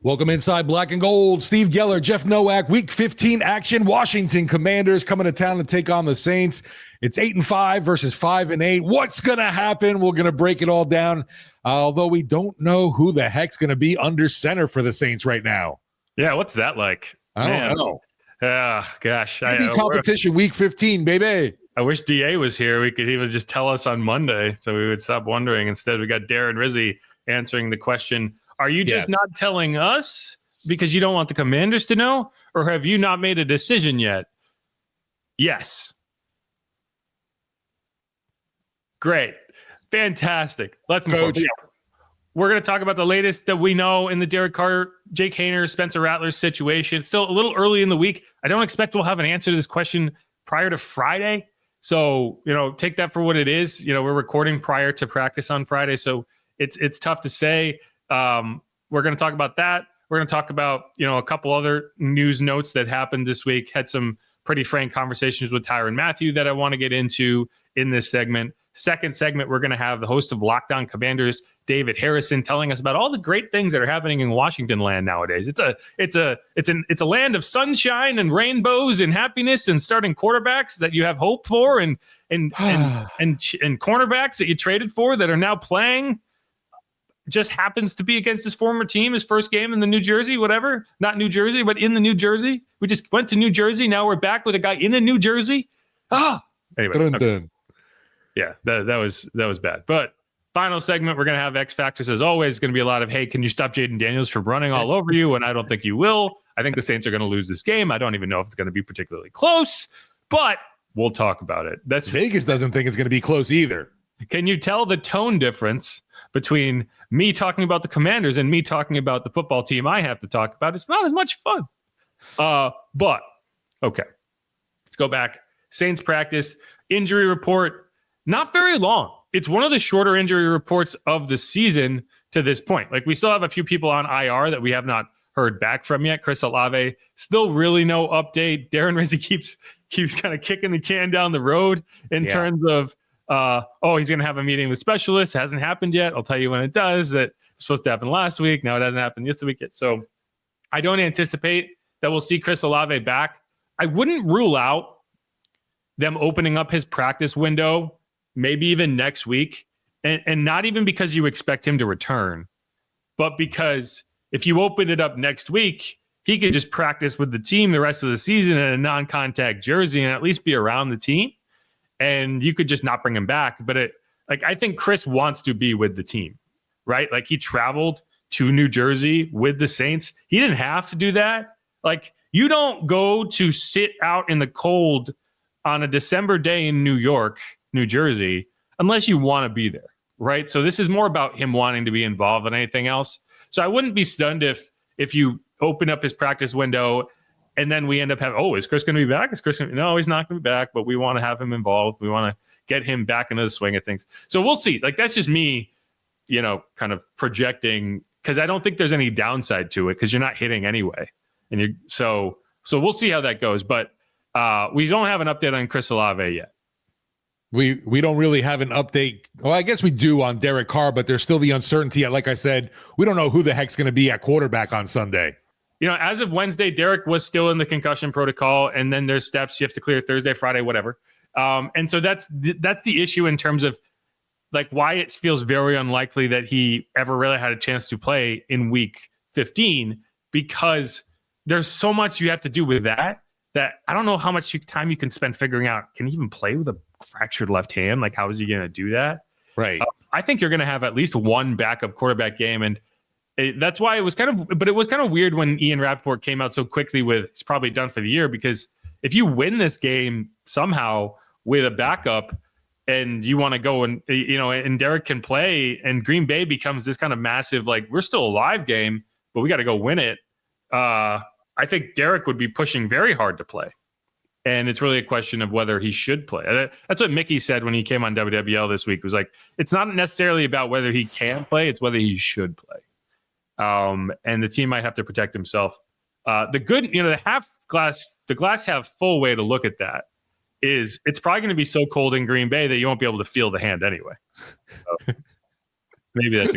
Welcome inside Black and Gold. Steve Geller, Jeff Nowak, Week 15 action. Washington Commanders coming to town to take on the Saints. It's 8-5 versus 5-8. What's going to happen? We're going to break it all down, although we don't know who the heck's going to be under center for the Saints right now. Yeah, what's that like? I don't know. Gosh. Maybe competition Week 15, baby. I wish DA was here. He would just tell us on Monday, so we would stop wondering. Instead, we got Darren Rizzi answering the question, are you just not telling us because you don't want the Commanders to know? Or have you not made a decision yet? Yes. Great. Fantastic. Let's move on. We're going to talk about the latest that we know in the Derek Carr, Jake Haener, Spencer Rattler situation. It's still a little early in the week. I don't expect we'll have an answer to this question prior to Friday. So, take that for what it is. We're recording prior to practice on Friday. So it's tough to say. We're going to talk about that. We're going to talk about, a couple other news notes that happened this week. Had some pretty frank conversations with Tyrann Mathieu that I want to get into in this segment. Second segment, we're going to have the host of Locked On Commanders, David Harrison, telling us about all the great things that are happening in Washington land nowadays. It's a land of sunshine and rainbows and happiness and starting quarterbacks that you have hope for and cornerbacks that you traded for that are now playing. Just happens to be against his former team, his first game in the New Jersey, whatever. Not New Jersey, but in the New Jersey. We just went to New Jersey. Now we're back with a guy in the New Jersey. Anyway. Okay. Yeah, that was bad. But final segment, we're going to have X Factors as always. It's going to be a lot of, hey, can you stop Jaden Daniels from running all over you? And I don't think you will. I think the Saints are going to lose this game. I don't even know if it's going to be particularly close, but we'll talk about it. Vegas doesn't think it's going to be close either. Can you tell the tone difference between me talking about the Commanders and me talking about the football team I have to talk about? It's not as much fun. But, okay. Let's go back. Saints practice, injury report, not very long. It's one of the shorter injury reports of the season to this point. Like, we still have a few people on IR that we have not heard back from yet. Chris Olave, still really no update. Darren Rizzi keeps kind of kicking the can down the road in terms of, he's going to have a meeting with specialists. Hasn't happened yet. I'll tell you when it does. It was supposed to happen last week. Now it hasn't happened this week yet. So I don't anticipate that we'll see Chris Olave back. I wouldn't rule out them opening up his practice window maybe even next week. And not even because you expect him to return, but because if you open it up next week, he could just practice with the team the rest of the season in a non-contact jersey and at least be around the team. And you could just not bring him back. But I think Chris wants to be with the team, right? Like, he traveled to New Jersey with the Saints. He didn't have to do that. Like, you don't go to sit out in the cold on a December day in New York, New Jersey, unless you want to be there, right? So this is more about him wanting to be involved than anything else. So I wouldn't be stunned if you open up his practice window and then we end up having, is Chris going to be back? No, he's not going to be back, but we want to have him involved. We want to get him back into the swing of things. So we'll see. Like, that's just me, kind of projecting, because I don't think there's any downside to it because you're not hitting anyway. And so we'll see how that goes. But we don't have an update on Chris Olave yet. We don't really have an update. Well, I guess we do on Derek Carr, but there's still the uncertainty. Like I said, we don't know who the heck's going to be at quarterback on Sunday. As of Wednesday, Derek was still in the concussion protocol, and then there's steps you have to clear Thursday, Friday, whatever. And so that's the issue in terms of like why it feels very unlikely that he ever really had a chance to play in week 15, because there's so much you have to do with that I don't know how much time you can spend figuring out, can he even play with a fractured left hand? Like, how is he going to do that? Right. I think you're going to have at least one backup quarterback game. And that's why it was kind of weird when Ian Rappaport came out so quickly with it's probably done for the year, because if you win this game somehow with a backup and you want to go and Derek can play and Green Bay becomes this kind of massive, like, we're still alive game, but we got to go win it. I think Derek would be pushing very hard to play. And it's really a question of whether he should play. That's what Mickey said when he came on WWL this week. It was like, it's not necessarily about whether he can play, it's whether he should play. And the team might have to protect himself. The glass half full way to look at that is it's probably going to be so cold in Green Bay that you won't be able to feel the hand anyway. So maybe that's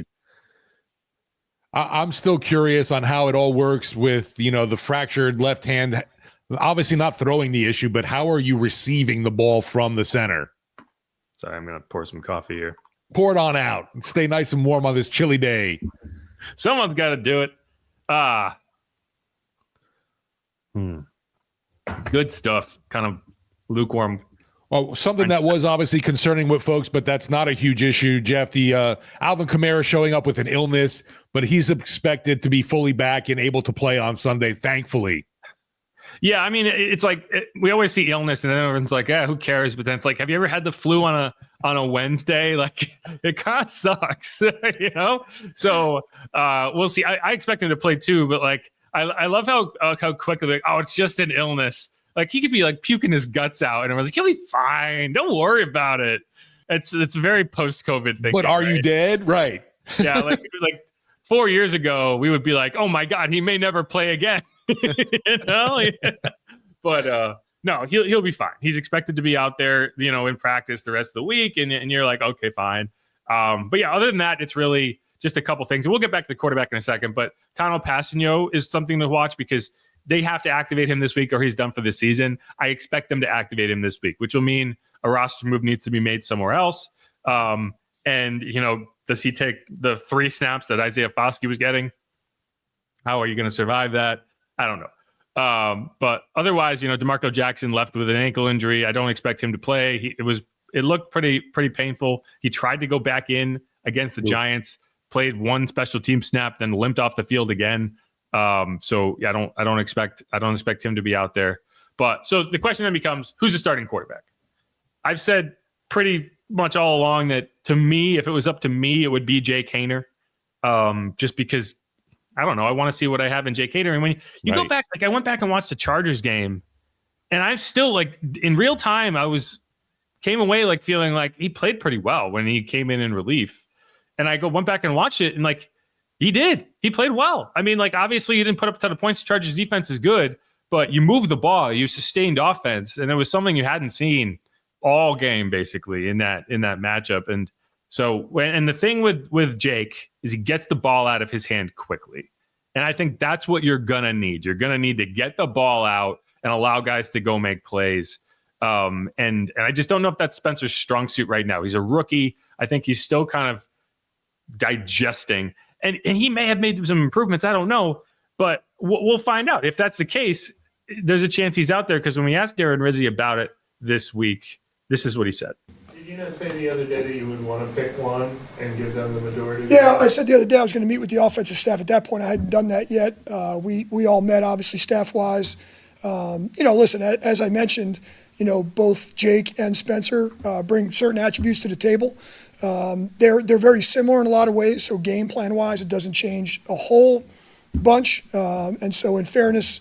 I'm still curious on how it all works with, the fractured left hand. Obviously not throwing the issue, but how are you receiving the ball from the center? Sorry, I'm going to pour some coffee here. Pour it on out. Stay nice and warm on this chilly day. Someone's got to do it. Good stuff. Kind of lukewarm. Well, something that was obviously concerning with folks, but that's not a huge issue, Jeff. The Alvin Kamara showing up with an illness, but he's expected to be fully back and able to play on Sunday, thankfully. Yeah, I mean, it's like we always see illness, and then everyone's like, "Yeah, who cares?" But then it's like, have you ever had the flu on a Wednesday? Like, it kind of sucks, So we'll see. I expect him to play too, but like, I love how quickly like, oh, it's just an illness. Like he could be like puking his guts out, and I was like, he'll be fine. Don't worry about it. It's a very post-COVID thing. But are you dead? Right. Yeah, like 4 years ago, we would be like, oh my God, he may never play again. But no, he'll be fine. He's expected to be out there, in practice the rest of the week, and you're like, okay, fine. But yeah, other than that, it's really just a couple things, and we'll get back to the quarterback in a second. But Tyrann Mathieu is something to watch because they have to activate him this week or he's done for the season. I expect them to activate him this week, which will mean a roster move needs to be made somewhere else. And does he take the 3 snaps that Isaiah Foskey was getting? How are you going to survive that? I don't know. But otherwise, DeMarco Jackson left with an ankle injury. I don't expect him to play. It looked pretty painful. He tried to go back in against the Giants, played 1 special team snap, then limped off the field again. So yeah, I don't expect him to be out there. But so the question then becomes, who's the starting quarterback? I've said pretty much all along that to me, if it was up to me, it would be Jake Haener. Just because I don't know, I want to see what I have in Jake Haener. And when you go back, like I went back and watched the Chargers game, and I'm still like in real time, came away like feeling like he played pretty well when he came in relief. And I went back and watched it, and like he played well. I mean, like obviously he didn't put up a ton of points. Chargers defense is good, but you moved the ball, you sustained offense, and it was something you hadn't seen all game basically in that matchup. And so the thing with Jake is he gets the ball out of his hand quickly. And I think that's what you're going to need. You're going to need to get the ball out and allow guys to go make plays. And I just don't know if that's Spencer's strong suit right now. He's a rookie. I think he's still kind of digesting, and he may have made some improvements. I don't know, but we'll find out. If that's the case, there's a chance he's out there, because when we asked Darren Rizzi about it this week, this is what he said. Did you not say the other day that you would want to pick one and give them the majority? Yeah, I said the other day I was going to meet with the offensive staff. At that point, I hadn't done that yet. We all met, obviously, staff-wise. Listen, as I mentioned, both Jake and Spencer bring certain attributes to the table. They're very similar in a lot of ways, so game plan-wise, it doesn't change a whole bunch. And so in fairness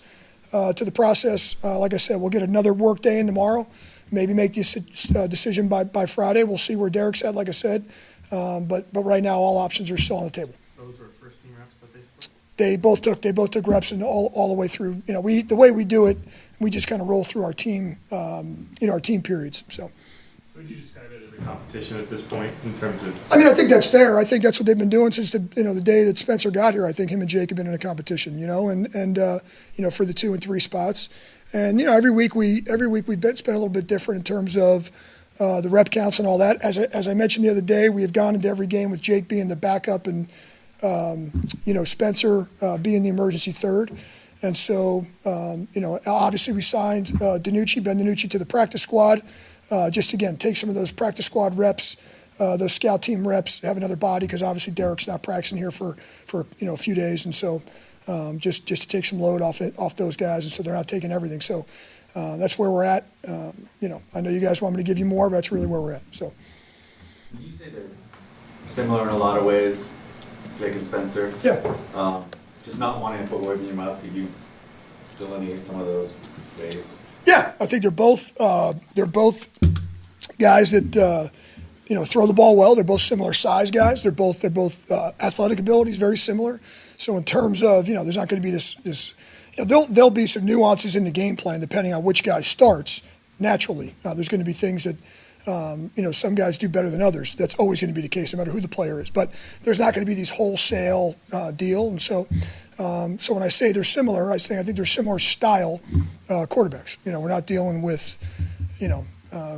to the process, like I said, we'll get another work day in tomorrow. Maybe make this decision by Friday. We'll see where Derek's at, like I said. But right now, all options are still on the table. Those were first team reps that they split? They both took reps and all the way through. The way we do it, we just kind of roll through our team, our team periods. So would you describe it as a competition at this point in terms of? I mean, I think that's fair. I think that's what they've been doing since the day that Spencer got here. I think him and Jake have been in a competition, and for the 2 and 3 spots. And every week we spend a little bit different in terms of the rep counts and all that. As I mentioned the other day, we have gone into every game with Jake being the backup and Spencer being the emergency third. And so obviously we signed Ben DiNucci to the practice squad. Just again, take some of those practice squad reps, those scout team reps, have another body, because obviously Derek's not practicing here for a few days, and so just to take some load off those guys, and so they're not taking everything. So that's where we're at. I know you guys want me to give you more, but that's really where we're at. So. Did you say they're similar in a lot of ways, Jake and Spencer? Yeah. Just not wanting to put words in your mouth, could you delineate some of those ways? Yeah, I think they're both guys that throw the ball well. They're both similar size guys. They're both athletic abilities very similar. So in terms of there's not going to be this there'll be some nuances in the game plan depending on which guy starts. Naturally, there's going to be things that Some guys do better than others. That's always going to be the case, no matter who the player is. But there's not going to be these wholesale deal. And so when I say they're similar, I think they're similar style quarterbacks. We're not dealing with,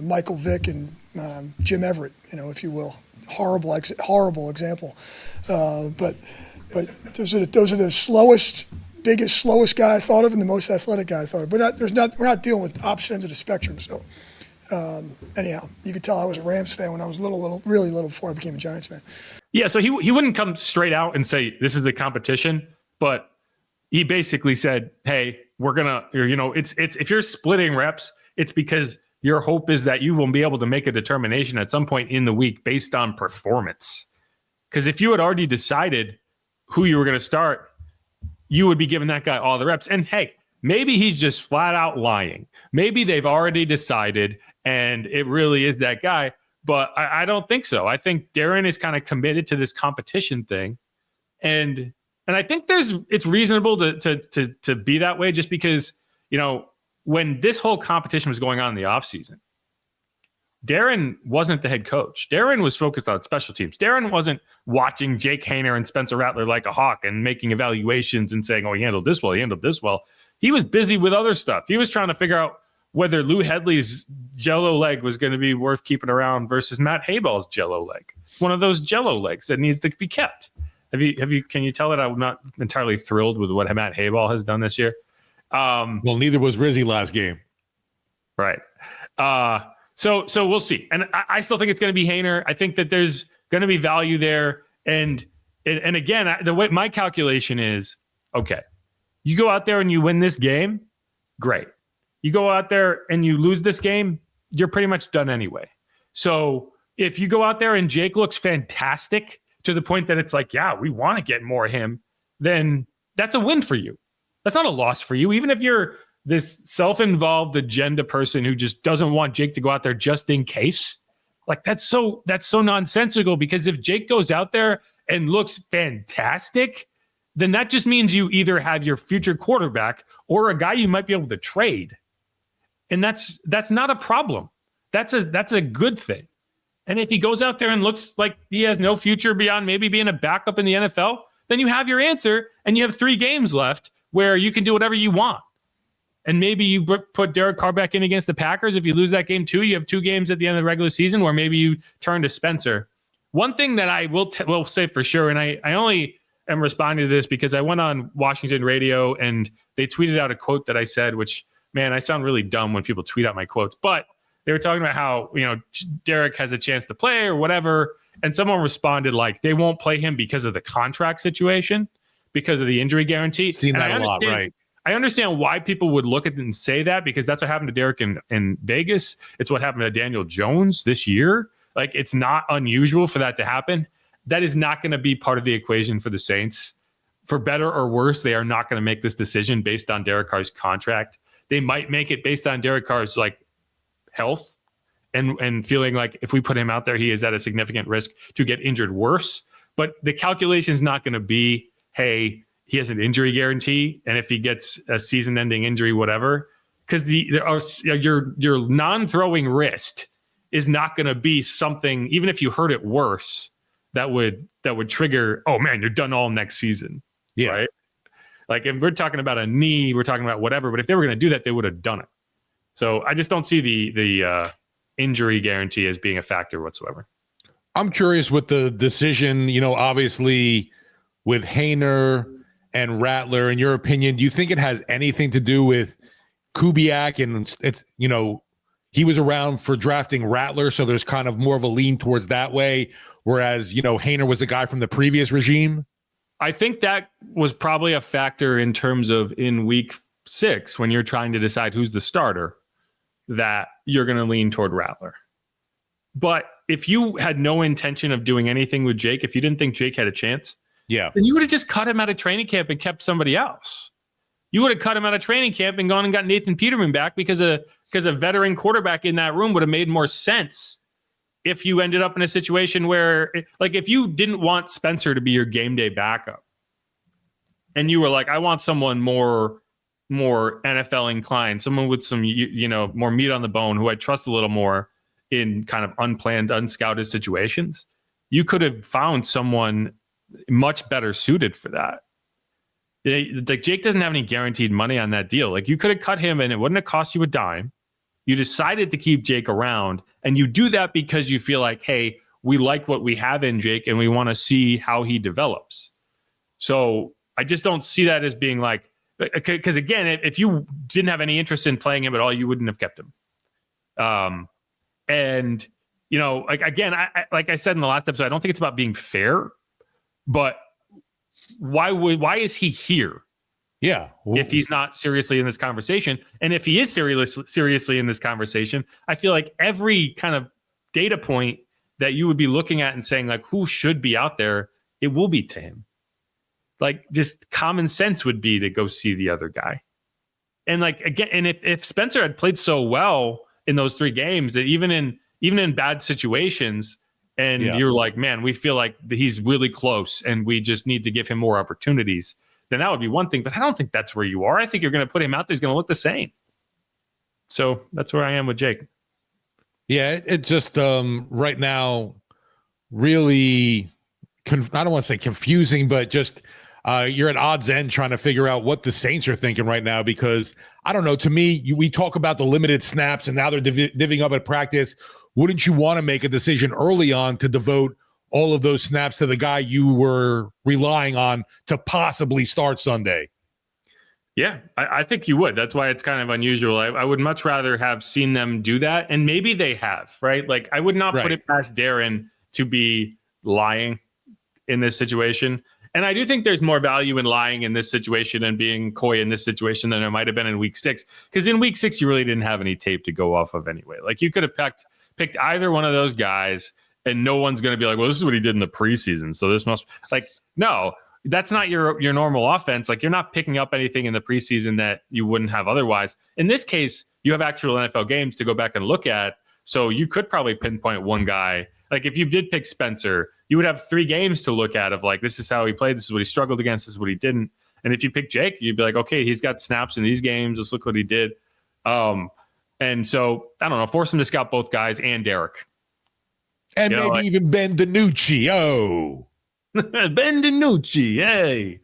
Michael Vick and Jim Everett, if you will. Horrible example. But those are the slowest guy I thought of and the most athletic guy I thought of. We're not dealing with opposite ends of the spectrum. So anyhow, you could tell I was a Rams fan when I was really little before I became a Giants fan. Yeah, so he wouldn't come straight out and say this is the competition, but he basically said, "Hey, we're gonna, it's if you're splitting reps, it's because your hope is that you will be able to make a determination at some point in the week based on performance. Because if you had already decided who you were going to start, you would be giving that guy all the reps. And hey, maybe he's just flat out lying. Maybe they've already decided and it really is that guy. But I don't think so. I think Darren is kind of committed to this competition thing. And I think it's reasonable to be that way just because, when this whole competition was going on in the offseason, Darren wasn't the head coach. Darren was focused on special teams. Darren wasn't watching Jake Haener and Spencer Rattler like a hawk and making evaluations and saying, oh, he handled this well, he handled this well. He was busy with other stuff. He was trying to figure out whether Lou Hedley's Jello leg was going to be worth keeping around versus Matt Hayball's Jello leg. One of those Jello legs that needs to be kept. Can you tell that I'm not entirely thrilled with what Matt Hayball has done this year? Well, neither was Rizzy last game. Right. So we'll see. And I still think it's going to be Haener. I think that there's going to be value there. And again, the way my calculation is, okay, you go out there and you win this game, great. You go out there and you lose this game, you're pretty much done anyway. So if you go out there and Jake looks fantastic to the point that it's like, yeah, we want to get more of him, then that's a win for you. That's not a loss for you. Even if you're this self-involved agenda person who just doesn't want Jake to go out there just in case, like that's so nonsensical, because if Jake goes out there and looks fantastic, then that just means you either have your future quarterback or a guy you might be able to trade. And that's not a problem. That's a good thing. And if he goes out there and looks like he has no future beyond maybe being a backup in the NFL, then you have your answer and you have 3 games left where you can do whatever you want. And maybe you put Derek Carr back in against the Packers. If you lose that game too, you have 2 games at the end of the regular season where maybe you turn to Spencer. One thing that I will say for sure, and I only am responding to this because I went on Washington radio and they tweeted out a quote that I said, which, man, I sound really dumb when people tweet out my quotes, but they were talking about how, Derek has a chance to play or whatever. And someone responded like, they won't play him because of the contract situation, because of the injury guarantee. Seen that a lot, right? I understand why people would look at it and say that, because that's what happened to Derek in Vegas. It's what happened to Daniel Jones this year. Like, it's not unusual for that to happen. That is not going to be part of the equation for the Saints. For better or worse, they are not going to make this decision based on Derek Carr's contract. They might make it based on Derek Carr's health and feeling like if we put him out there, he is at a significant risk to get injured worse. But the calculation is not going to be, hey, he has an injury guarantee, and if he gets a season-ending injury, whatever, because your non-throwing wrist is not going to be something, even if you hurt it worse, that would trigger, oh man, you're done all next season. Yeah. Right? Like, if we're talking about a knee, we're talking about whatever, but if they were going to do that, they would have done it. So I just don't see the injury guarantee as being a factor whatsoever. I'm curious with the decision, obviously with Haener and Rattler, in your opinion, do you think it has anything to do with Kubiak? And it's, he was around for drafting Rattler, so there's kind of more of a lean towards that way, whereas, Haener was a guy from the previous regime? I think that was probably a factor in terms of in week 6, when you're trying to decide who's the starter, that you're going to lean toward Rattler. But if you had no intention of doing anything with Jake, if you didn't think Jake had a chance, then you would have just cut him out of training camp and kept somebody else. You would have cut him out of training camp and gone and got Nathan Peterman back because a veteran quarterback in that room would have made more sense if you ended up in a situation where, if you didn't want Spencer to be your game day backup and you were like, I want someone more NFL inclined, someone with some, more meat on the bone who I trust a little more, in kind of unplanned, unscouted situations. You could have found someone much better suited for that. Like Jake doesn't have any guaranteed money on that deal. Like you could have cut him and it wouldn't have cost you a dime. You decided to keep Jake around, and you do that because you feel like, hey, we like what we have in Jake and we want to see how he develops. So I just don't see that as being like, because again, if you didn't have any interest in playing him at all, you wouldn't have kept him. And you know, like again, I like I said in the last episode, I don't think it's about being fair, but why is he here? Yeah. If he's not seriously in this conversation, and if he is seriously in this conversation, I feel like every kind of data point that you would be looking at and saying like, who should be out there, it will be to him. Like just common sense would be to go see the other guy. And like, again, and if Spencer had played so well in those 3 games that even in bad situations, and you're like, man, we feel like he's really close and we just need to give him more opportunities, then that would be one thing. But I don't think that's where you are. I think you're going to put him out there. He's going to look the same. So that's where I am with Jake. Yeah, it just right now really, I don't want to say confusing, but just you're at odds end trying to figure out what the Saints are thinking right now, because I don't know. To me, we talk about the limited snaps and now they're divvying up at practice. Wouldn't you want to make a decision early on to devote all of those snaps to the guy you were relying on to possibly start Sunday? Yeah, I think you would. That's why it's kind of unusual. I would much rather have seen them do that. And maybe they have, right? Like I would not put it past Darren to be lying in this situation. And I do think there's more value in lying in this situation and being coy in this situation than there might have been in week 6. Because in week 6, you really didn't have any tape to go off of anyway. Like you could have picked either one of those guys and no one's going to be like, well, this is what he did in the preseason. So this must like, no, that's not your normal offense. Like you're not picking up anything in the preseason that you wouldn't have otherwise. In this case, you have actual NFL games to go back and look at. So you could probably pinpoint one guy. Like if you did pick Spencer, you would have 3 games to look at of like, this is how he played. This is what he struggled against. This is what he didn't. And if you pick Jake, you'd be like, okay, he's got snaps in these games. Let's look what he did. And so I don't know, force him to scout both guys and Derek. And maybe even Ben DiNucci. Oh, Ben DiNucci. Hey.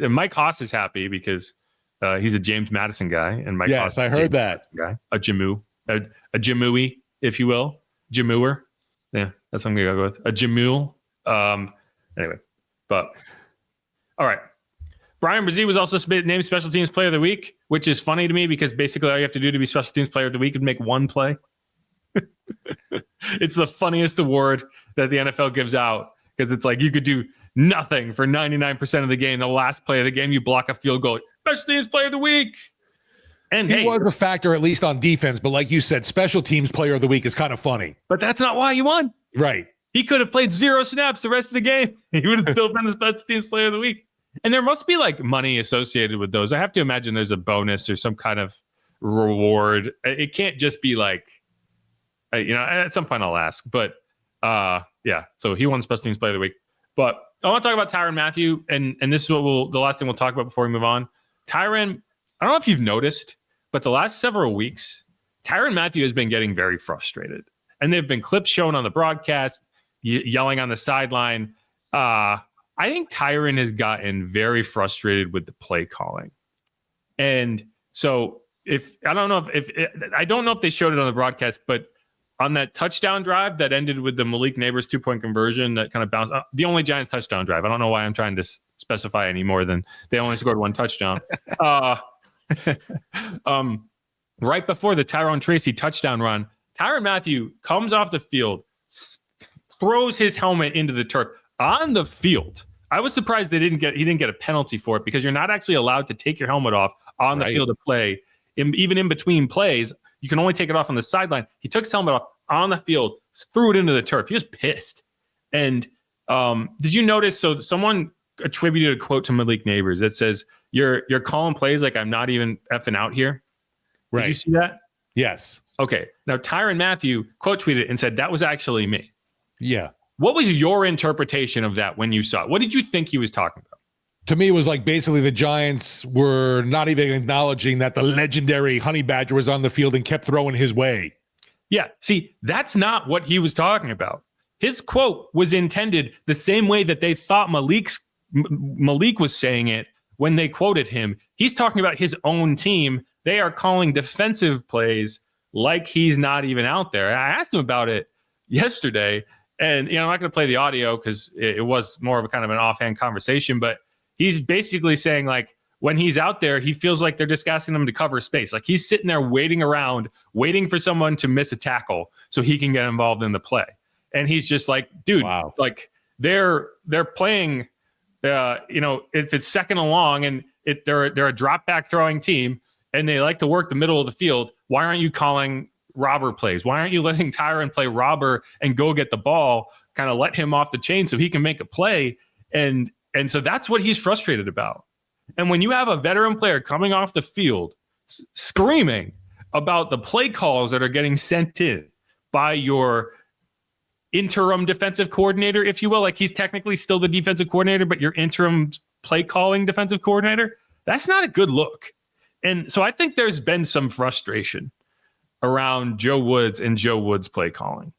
Mike Haas is happy because he's a James Madison guy. And Mike Haas, I heard that guy, a Jamui, if you will, Jamuer. Yeah, that's what I'm gonna go with. A Jamul. Anyway, but all right. Brian Brzee was also named Special Teams Player of the Week, which is funny to me because basically all you have to do to be Special Teams Player of the Week is make one play. It's the funniest award that the NFL gives out because it's like you could do nothing for 99% of the game. The last play of the game, you block a field goal. Special Teams Player of the Week. And he was a factor, at least on defense. But like you said, Special Teams Player of the Week is kind of funny. But that's not why he won. Right. He could have played 0 snaps the rest of the game. He would have still been the Special Teams Player of the Week. And there must be like money associated with those. I have to imagine there's a bonus or some kind of reward. It can't just be like, at some point I'll ask. But yeah, so he won Special Teams Player of the Week. But I want to talk about Tyrann Mathieu. And this is what the last thing we'll talk about before we move on. Tyrann, I don't know if you've noticed, but the last several weeks, Tyrann Mathieu has been getting very frustrated. And there have been clips shown on the broadcast, yelling on the sideline. I think Tyrann has gotten very frustrated with the play calling. And so I don't know if they showed it on the broadcast, but on that touchdown drive that ended with the Malik Neighbors 2-point conversion that kind of bounced up, the only Giants touchdown drive. I don't know why I'm trying to specify any more than they only scored 1 touchdown. Right before the Tyrone Tracy touchdown run, Tyrann Mathieu comes off the field, throws his helmet into the turf on the field. I was surprised he didn't get a penalty for it because you're not actually allowed to take your helmet off on the field of play. Even in between plays, you can only take it off on the sideline. He took his helmet off on the field, threw it into the turf. He was pissed. And did you notice? So someone attributed a quote to Malik Neighbors that says, "You're calling plays like I'm not even effing out here." Right. Did you see that? Yes. Okay. Now Tyrann Mathieu quote tweeted and said that was actually me. Yeah. What was your interpretation of that when you saw it? What did you think he was talking about? To me, it was like basically the Giants were not even acknowledging that the legendary Honey Badger was on the field and kept throwing his way. Yeah. See, that's not what he was talking about. His quote was intended the same way that they thought Malik was saying it when they quoted him. He's talking about his own team. They are calling defensive plays like he's not even out there. And I asked him about it yesterday, and I'm not going to play the audio because it was more of a kind of an offhand conversation, but he's basically saying, like, when he's out there, he feels like they're just asking him to cover space. Like he's sitting there waiting around, waiting for someone to miss a tackle so he can get involved in the play. And he's just like, dude, Wow. like they're playing, if it's second and long and they're a drop back throwing team and they like to work the middle of the field, why aren't you calling robber plays? Why aren't you letting Tyrann play robber and go get the ball, kind of let him off the chain so he can make a play? And so that's what he's frustrated about. And when you have a veteran player coming off the field screaming about the play calls that are getting sent in by your interim defensive coordinator, if you will, like he's technically still the defensive coordinator, but your interim play calling defensive coordinator, that's not a good look. And so I think there's been some frustration around Joe Woods and Joe Woods play calling.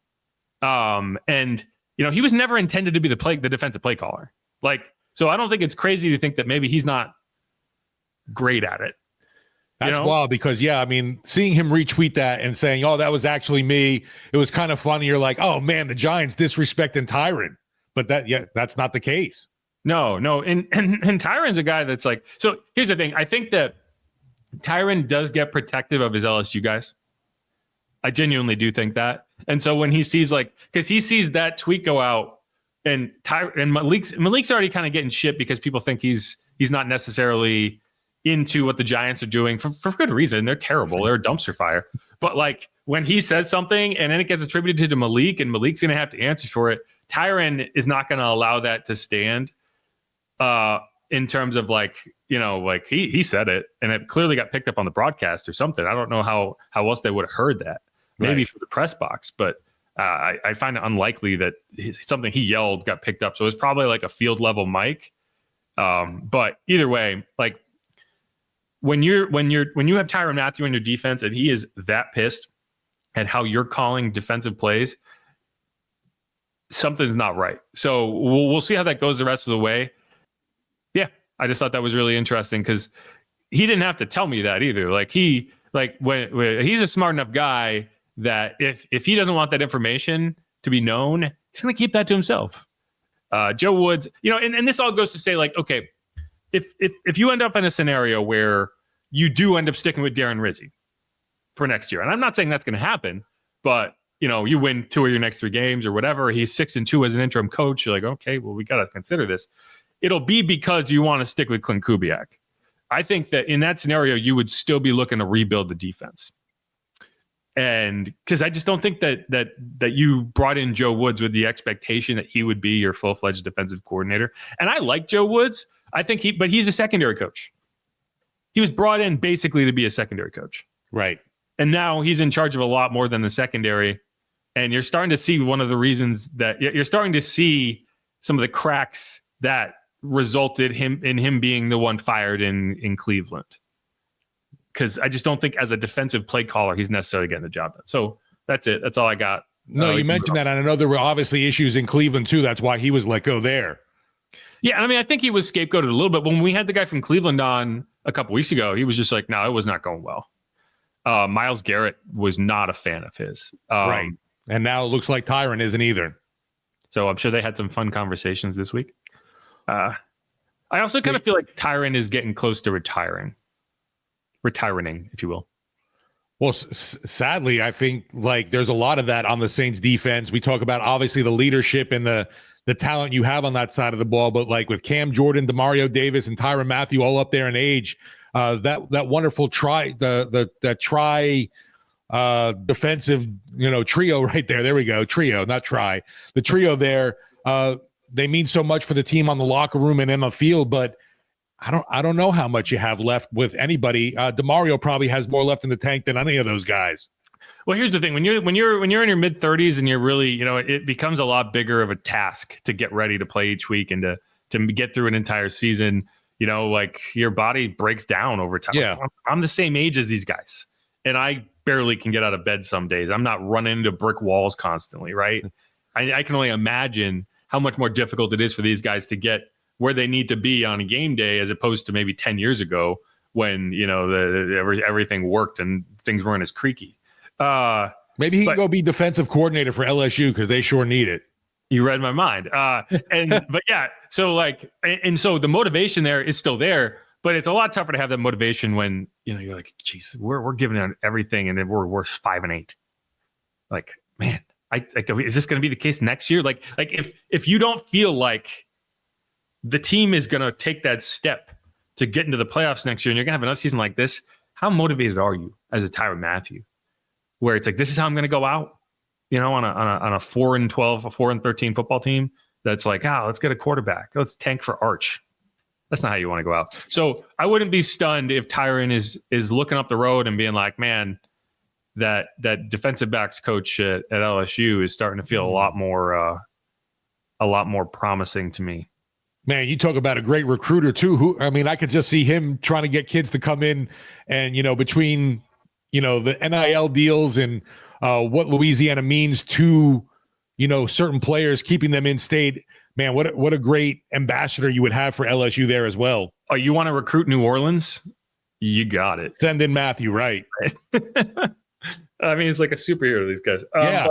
And he was never intended to be the defensive play caller. So I don't think it's crazy to think that maybe he's not great at it. That's wild because, seeing him retweet that and saying, oh, that was actually me, it was kind of funny. You're like, oh, man, the Giants disrespecting Tyrann. But that's not the case. No. And Tyrann's a guy that's like, so here's the thing. I think that Tyrann does get protective of his LSU guys. I genuinely do think that. And so when he sees because he sees that tweet go out, and Malik's already kind of getting shit because people think he's not necessarily into what the Giants are doing for good reason. They're terrible. They're a dumpster fire. But when he says something and then it gets attributed to Malik and Malik's going to have to answer for it, Tyrann is not going to allow that to stand in terms of he said it and it clearly got picked up on the broadcast or something. I don't know how else they would have heard that. Maybe Right. for the press box, but I find it unlikely that something he yelled got picked up. So it's probably like a field level mic. But either way, when you have Tyrann Mathieu in your defense and he is that pissed at how you're calling defensive plays, something's not right. So we'll see how that goes the rest of the way. Yeah, I just thought that was really interesting because he didn't have to tell me that either. When he's a smart enough guy that if he doesn't want that information to be known, he's going to keep that to himself. Joe Woods, and this all goes to say, okay, if you end up in a scenario where you do end up sticking with Darren Rizzi for next year, and I'm not saying that's going to happen, but you win 2 of your next 3 games or whatever, he's 6-2 as an interim coach. You're like, okay, well, we got to consider this. It'll be because you want to stick with Clint Kubiak. I think that in that scenario, you would still be looking to rebuild the defense. And because I just don't think that you brought in Joe Woods with the expectation that he would be your full-fledged defensive coordinator. And I like Joe Woods. I think but he's a secondary coach. He was brought in basically to be a secondary coach. Right. And now he's in charge of a lot more than the secondary. And you're starting to see one of the reasons that you're starting to see some of the cracks that resulted in him being the one fired in Cleveland. Because I just don't think as a defensive play caller, he's necessarily getting the job done. So that's it. That's all I got. No, you mentioned that. And I know there were obviously issues in Cleveland, too. That's why he was let go there. Yeah, I think he was scapegoated a little bit. When we had the guy from Cleveland on a couple weeks ago, he was just like, no, it was not going well. Myles Garrett was not a fan of his. Right. And now it looks like Tyrann isn't either. So I'm sure they had some fun conversations this week. I also kind of feel like Tyrann is getting close to retiring, if you will. Well, sadly, I think there's a lot of that on the Saints defense. We talk about obviously the leadership and the talent you have on that side of the ball, but with Cam Jordan, Demario Davis, and Tyrann Mathieu all up there in age, that wonderful defensive trio right there. There we go, trio, not try. The trio there, they mean so much for the team on the locker room and in the field, but I don't know how much you have left with anybody. Demario probably has more left in the tank than any of those guys. Well, here's the thing: when you're in your mid 30s and you're really, it becomes a lot bigger of a task to get ready to play each week and to get through an entire season. Your body breaks down over time. Yeah. I'm the same age as these guys, and I barely can get out of bed some days. I'm not running into brick walls constantly, right? I can only imagine how much more difficult it is for these guys to get where they need to be on a game day as opposed to maybe 10 years ago when, everything worked and things weren't as creaky. Maybe he can go be defensive coordinator for LSU because they sure need it. You read my mind. But yeah, so so the motivation there is still there, but it's a lot tougher to have that motivation when, you're like, geez, we're giving out everything and then we're 5-8. Like, man, is this going to be the case next year? Like if you don't feel like the team is going to take that step to get into the playoffs next year and you're going to have another season like this, how motivated are you as a Tyrann Mathieu? Where it's like, this is how I'm going to go out, on a 4-12, a 4-13 football team. That's like, let's get a quarterback. Let's tank for Arch. That's not how you want to go out. So I wouldn't be stunned if Tyrann is looking up the road and being like, man, that defensive backs coach at LSU is starting to feel a lot more promising to me. Man, you talk about a great recruiter too. I could just see him trying to get kids to come in and, between, the NIL deals and what Louisiana means to, certain players, keeping them in state. Man, what a great ambassador you would have for LSU there as well. Oh, you want to recruit New Orleans? You got it. Send in Mathieu, right? It's like a superhero, these guys. Yeah.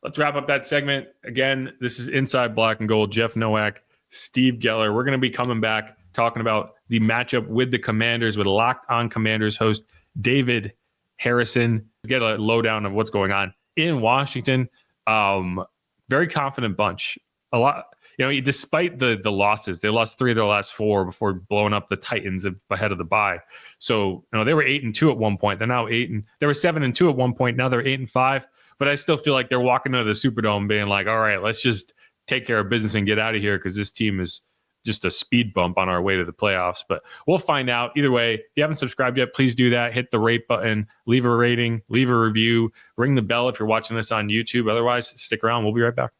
Let's wrap up that segment. Again, this is Inside Black and Gold. Jeff Nowak, Steve Geller. We're going to be coming back talking about the matchup with the Commanders with Locked On Commanders host David Harrison. Get a lowdown of what's going on in Washington. Very confident bunch. A lot, despite the losses, they lost 3 of their last 4 before blowing up the Titans ahead of the bye. So, they were 8-2 at one point. They're now they were 7-2 at one point. Now they're 8-5. But I still feel like they're walking into the Superdome being like, all right, let's just take care of business and get out of here because this team is just a speed bump on our way to the playoffs. But we'll find out. Either way, if you haven't subscribed yet, please do that. Hit the rate button, leave a rating, leave a review, ring the bell if you're watching this on YouTube. Otherwise, stick around. We'll be right back.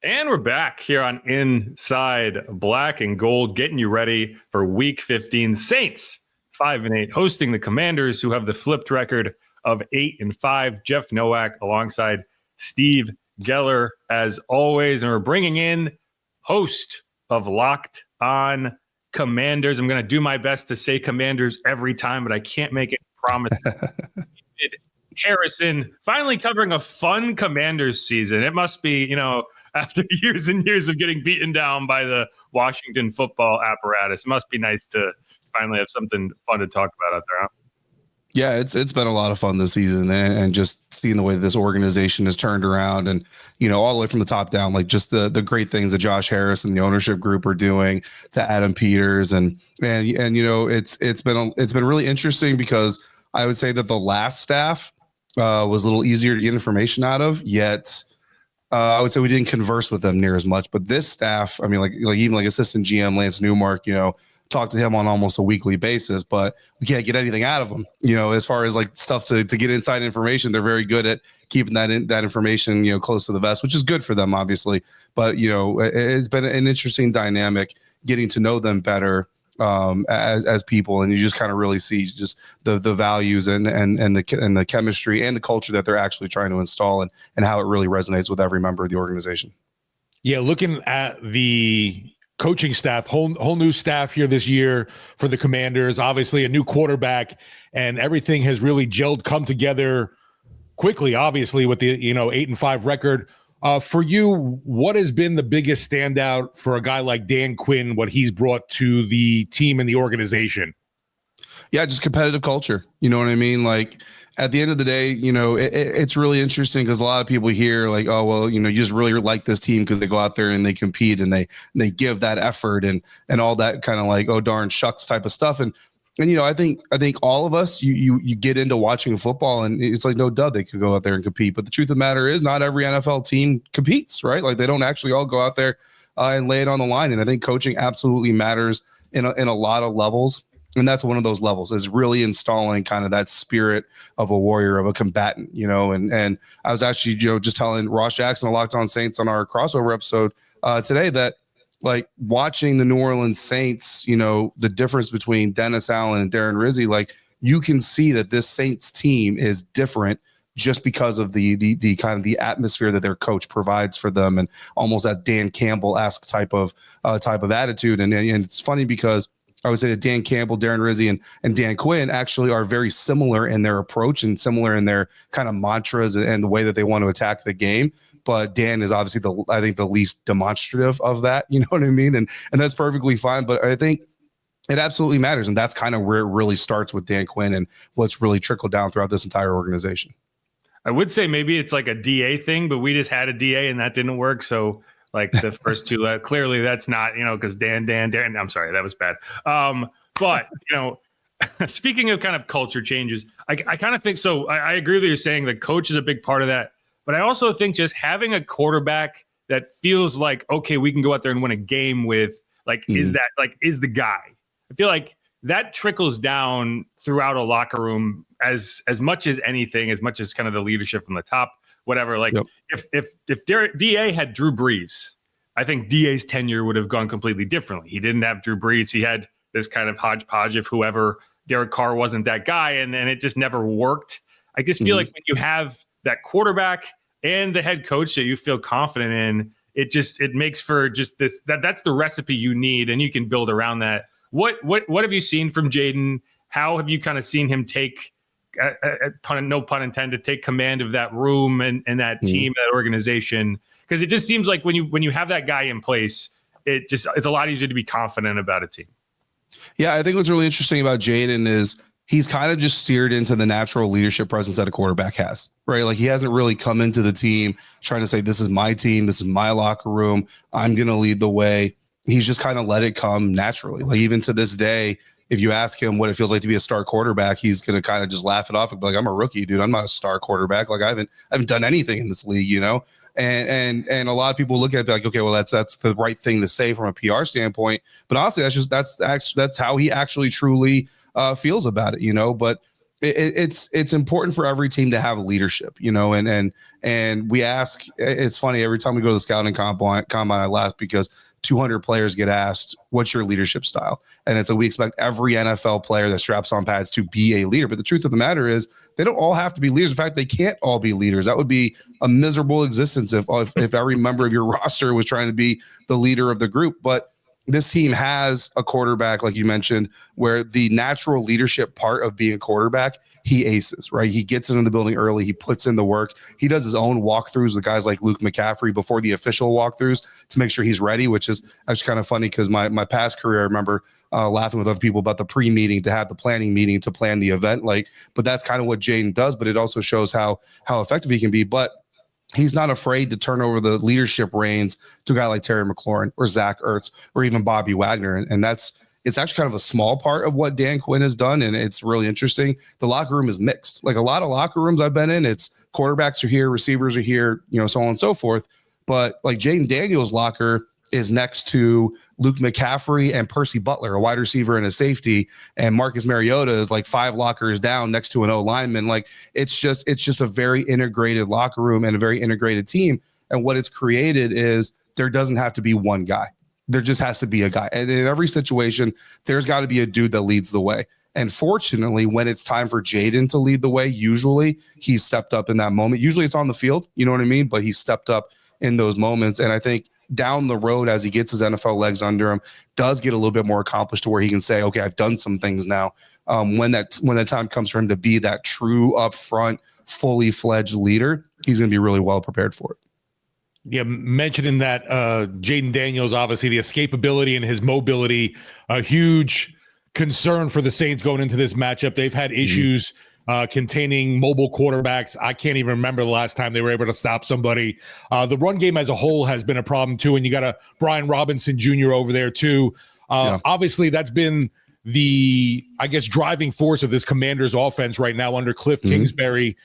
And we're back here on Inside Black and Gold, getting you ready for Week 15. Saints 5-8, hosting the Commanders, who have the flipped record of 8-5. Jeff Nowak alongside Steve Geller, as always, and we're bringing in host of Locked On Commanders. I'm going to do my best to say Commanders every time, but I can't make it promise. David Harrison, finally covering a fun Commanders season. It must be, after years and years of getting beaten down by the Washington football apparatus, it must be nice to finally have something fun to talk about out there, huh? Yeah, it's been a lot of fun this season, and just seeing the way this organization has turned around, and all the way from the top down, like just the great things that Josh Harris and the ownership group are doing, to Adam Peters, and it's been really interesting because I would say that the last staff was a little easier to get information out of, yet I would say we didn't converse with them near as much. But this staff, even assistant GM Lance Newmark, talk to him on almost a weekly basis, but we can't get anything out of them. As far as stuff to get inside information, they're very good at keeping that information, close to the vest, which is good for them, obviously. But, it's been an interesting dynamic getting to know them better as people. And you just kind of really see just the values and the chemistry and the culture that they're actually trying to install, and how it really resonates with every member of the organization. Yeah. Looking at the coaching staff, whole new staff here this year for the Commanders, obviously a new quarterback, and everything has really come together quickly, obviously, with the 8-5 record. For you, what has been the biggest standout for a guy like Dan Quinn, what he's brought to the team and the organization? Yeah, just competitive culture. You know what I mean? Like, at the end of the day, it's really interesting because a lot of people hear like, oh, well, you just really like this team because they go out there and they compete and they give that effort and all that kind of like, oh, darn shucks type of stuff. And I think all of us, you get into watching football and it's like, no duh, they could go out there and compete. But the truth of the matter is not every NFL team competes, right? Like, they don't actually all go out there and lay it on the line. And I think coaching absolutely matters in a lot of levels. And that's one of those levels, is really installing kind of that spirit of a warrior, of a combatant, and I was actually, just telling Ross Jackson of Locked On Saints on our crossover episode today that, like watching the New Orleans Saints, you know, the difference between Dennis Allen and Darren Rizzi, like you can see that this Saints team is different just because of the kind of the atmosphere that their coach provides for them, and almost that Dan Campbell-esque type of attitude. And it's funny because I would say that Dan Campbell, Darren Rizzi, and Dan Quinn actually are very similar in their approach and similar in their kind of mantras and the way that they want to attack the game. But Dan is obviously I think the least demonstrative of that, you know what I mean? And that's perfectly fine. But I think it absolutely matters. And that's kind of where it really starts with Dan Quinn and what's really trickled down throughout this entire organization. I would say maybe it's like a DA thing, but we just had a DA and that didn't work. So like the first two, clearly that's not, you know, because Dan, I'm sorry, that was bad. But, you know, speaking of kind of culture changes, I kind of think, so I agree with you saying the coach is a big part of that. But I also think just having a quarterback that feels like, okay, we can go out there and win a game with, like, is the guy. I feel like that trickles down throughout a locker room as much as anything, as much as kind of the leadership from the top, whatever. Like if DA had Drew Brees, I think DA's tenure would have gone completely differently. He didn't have Drew Brees. He had this kind of hodgepodge of whoever. Derek Carr wasn't that guy, and it just never worked. I just feel like when you have that quarterback and the head coach that you feel confident in, it makes for just this, that's the recipe you need, and you can build around that. What have you seen from Jaden? How have you kind of seen him take, no pun intended, take command of that room and that team, that organization? Because it just seems like when you have that guy in place, it's a lot easier to be confident about a team. Yeah, I think what's really interesting about Jaden is he's kind of just steered into the natural leadership presence that a quarterback has, right? Like he hasn't really come into the team trying to say, this is my team, this is my locker room, I'm going to lead the way. He's just kind of let it come naturally. Like even to this day, if you ask him what it feels like to be a star quarterback, he's going to kind of just laugh it off and be like, I'm a rookie, dude. I'm not a star quarterback. Like I haven't done anything in this league, you know? And a lot of people look at it like, okay, well, that's the right thing to say from a PR standpoint. But honestly, that's how he actually truly feels about it, you know? But it's important for every team to have leadership, you know, and we ask, it's funny, every time we go to the scouting combine, I laugh because 200 players get asked, what's your leadership style? And it's we expect every NFL player that straps on pads to be a leader. But the truth of the matter is they don't all have to be leaders. In fact, they can't all be leaders. That would be a miserable existence if every member of your roster was trying to be the leader of the group. But this team has a quarterback, like you mentioned, where the natural leadership part of being a quarterback, he aces, right? He gets into the building early. He puts in the work. He does his own walkthroughs with guys like Luke McCaffrey before the official walkthroughs to make sure he's ready, which is actually kind of funny because my past career, I remember laughing with other people about the pre-meeting to have the planning meeting to plan the event. But that's kind of what Jaden does, but it also shows how effective he can be. But he's not afraid to turn over the leadership reins to a guy like Terry McLaurin or Zach Ertz or even Bobby Wagner. And it's actually kind of a small part of what Dan Quinn has done. And it's really interesting. The locker room is mixed. Like a lot of locker rooms I've been in, it's quarterbacks are here, receivers are here, you know, so on and so forth. But like Jaden Daniels' locker is next to Luke McCaffrey and Percy Butler, a wide receiver and a safety, and Marcus Mariota is like 5 lockers down next to an O lineman. Like it's just a very integrated locker room and a very integrated team. And what it's created is there doesn't have to be one guy. There just has to be a guy. And in every situation, there's got to be a dude that leads the way. And fortunately, when it's time for Jaden to lead the way, usually he's stepped up in that moment. Usually it's on the field, you know what I mean? But he's stepped up in those moments. And I think down the road, as he gets his NFL legs under him, does get a little bit more accomplished to where he can say, okay, I've done some things now. When that time comes for him to be that true upfront, fully fledged leader, he's going to be really well prepared for it. Yeah, mentioning that Jaden Daniels, obviously the escapability and his mobility, a huge concern for the Saints going into this matchup. They've had issues containing mobile quarterbacks. I can't even remember the last time they were able to stop somebody. The run game as a whole has been a problem too, and you got a Brian Robinson Jr. over there too. Obviously, that's been the, I guess, driving force of this Commanders offense right now under Cliff Kingsbury.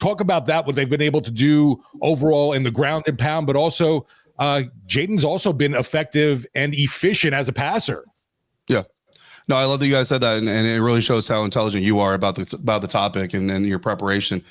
Talk about that, what they've been able to do overall in the ground and pound, but also Jaden's also been effective and efficient as a passer. Yeah. No, I love that you guys said that, and it really shows how intelligent you are about the topic and your preparation,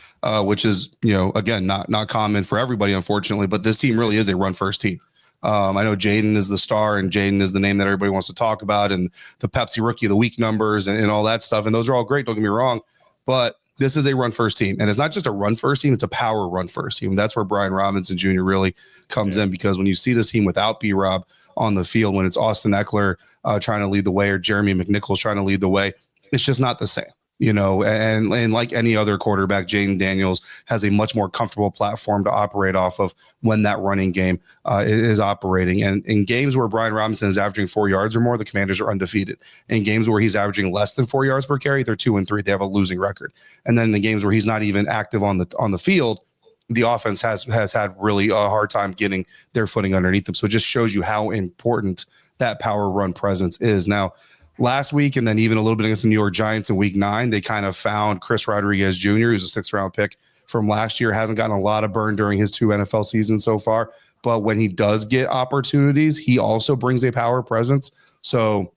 which is, you know, again, not common for everybody, unfortunately. But this team really is a run first team. I know Jaden is the star, and Jaden is the name that everybody wants to talk about, and the Pepsi Rookie of the Week numbers and all that stuff. And those are all great. Don't get me wrong. But this is a run first team. And it's not just a run first team, it's a power run first team. That's where Brian Robinson Jr. really comes in, because when you see this team without B-Rob on the field, when it's Austin Eckler trying to lead the way or Jeremy McNichols trying to lead the way, it's just not the same. And like any other quarterback, Jaden Daniels has a much more comfortable platform to operate off of when that running game is operating. And in games where Brian Robinson is averaging 4 yards or more, the Commanders are undefeated. In games where he's averaging less than 4 yards per carry, they're 2-3. They have a losing record. And then in the games where he's not even active on the field, the offense has had really a hard time getting their footing underneath them. So it just shows you how important that power run presence is. Now, last week, and then even a little bit against the New York Giants in week 9, they kind of found Chris Rodriguez Jr., who's a 6th round pick from last year, hasn't gotten a lot of burn during his 2 NFL seasons so far. But when he does get opportunities, he also brings a power presence. So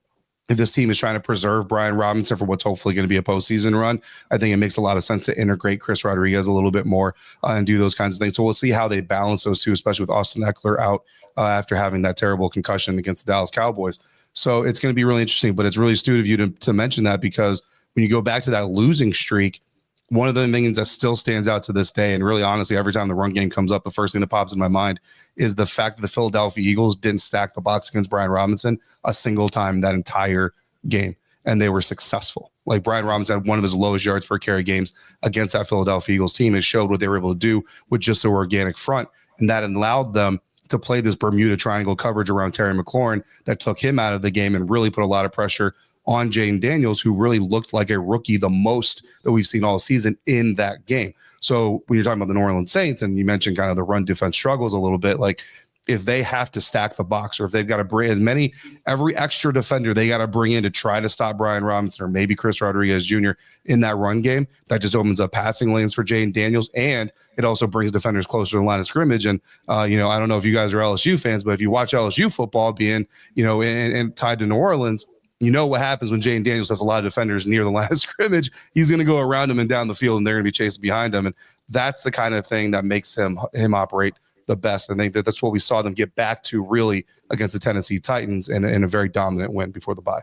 if this team is trying to preserve Brian Robinson for what's hopefully going to be a postseason run, I think it makes a lot of sense to integrate Chris Rodriguez a little bit more and do those kinds of things. So we'll see how they balance those two, especially with Austin Eckler out after having that terrible concussion against the Dallas Cowboys. So it's going to be really interesting, but it's really astute of you to mention that, because when you go back to that losing streak, one of the things that still stands out to this day, and really honestly, every time the run game comes up, the first thing that pops in my mind is the fact that the Philadelphia Eagles didn't stack the box against Brian Robinson a single time that entire game, and they were successful. Like, Brian Robinson had one of his lowest yards per carry games against that Philadelphia Eagles team. It showed what they were able to do with just their organic front, and that allowed them to play this Bermuda Triangle coverage around Terry McLaurin that took him out of the game and really put a lot of pressure on Jaden Daniels, who really looked like a rookie the most that we've seen all season in that game. So when you're talking about the New Orleans Saints, and you mentioned kind of the run defense struggles a little bit, like, if they have to stack the box, or if they've got to bring every extra defender they got to bring in to try to stop Brian Robinson or maybe Chris Rodriguez Jr. in that run game, that just opens up passing lanes for Jaden Daniels, and it also brings defenders closer to the line of scrimmage. And I don't know if you guys are LSU fans, but if you watch LSU football being and tied to New Orleans, you know what happens when Jaden Daniels has a lot of defenders near the line of scrimmage. He's going to go around him and down the field, and they're going to be chasing behind him. And that's the kind of thing that makes him operate the best. I think that's what we saw them get back to really against the Tennessee Titans in a very dominant win before the bye.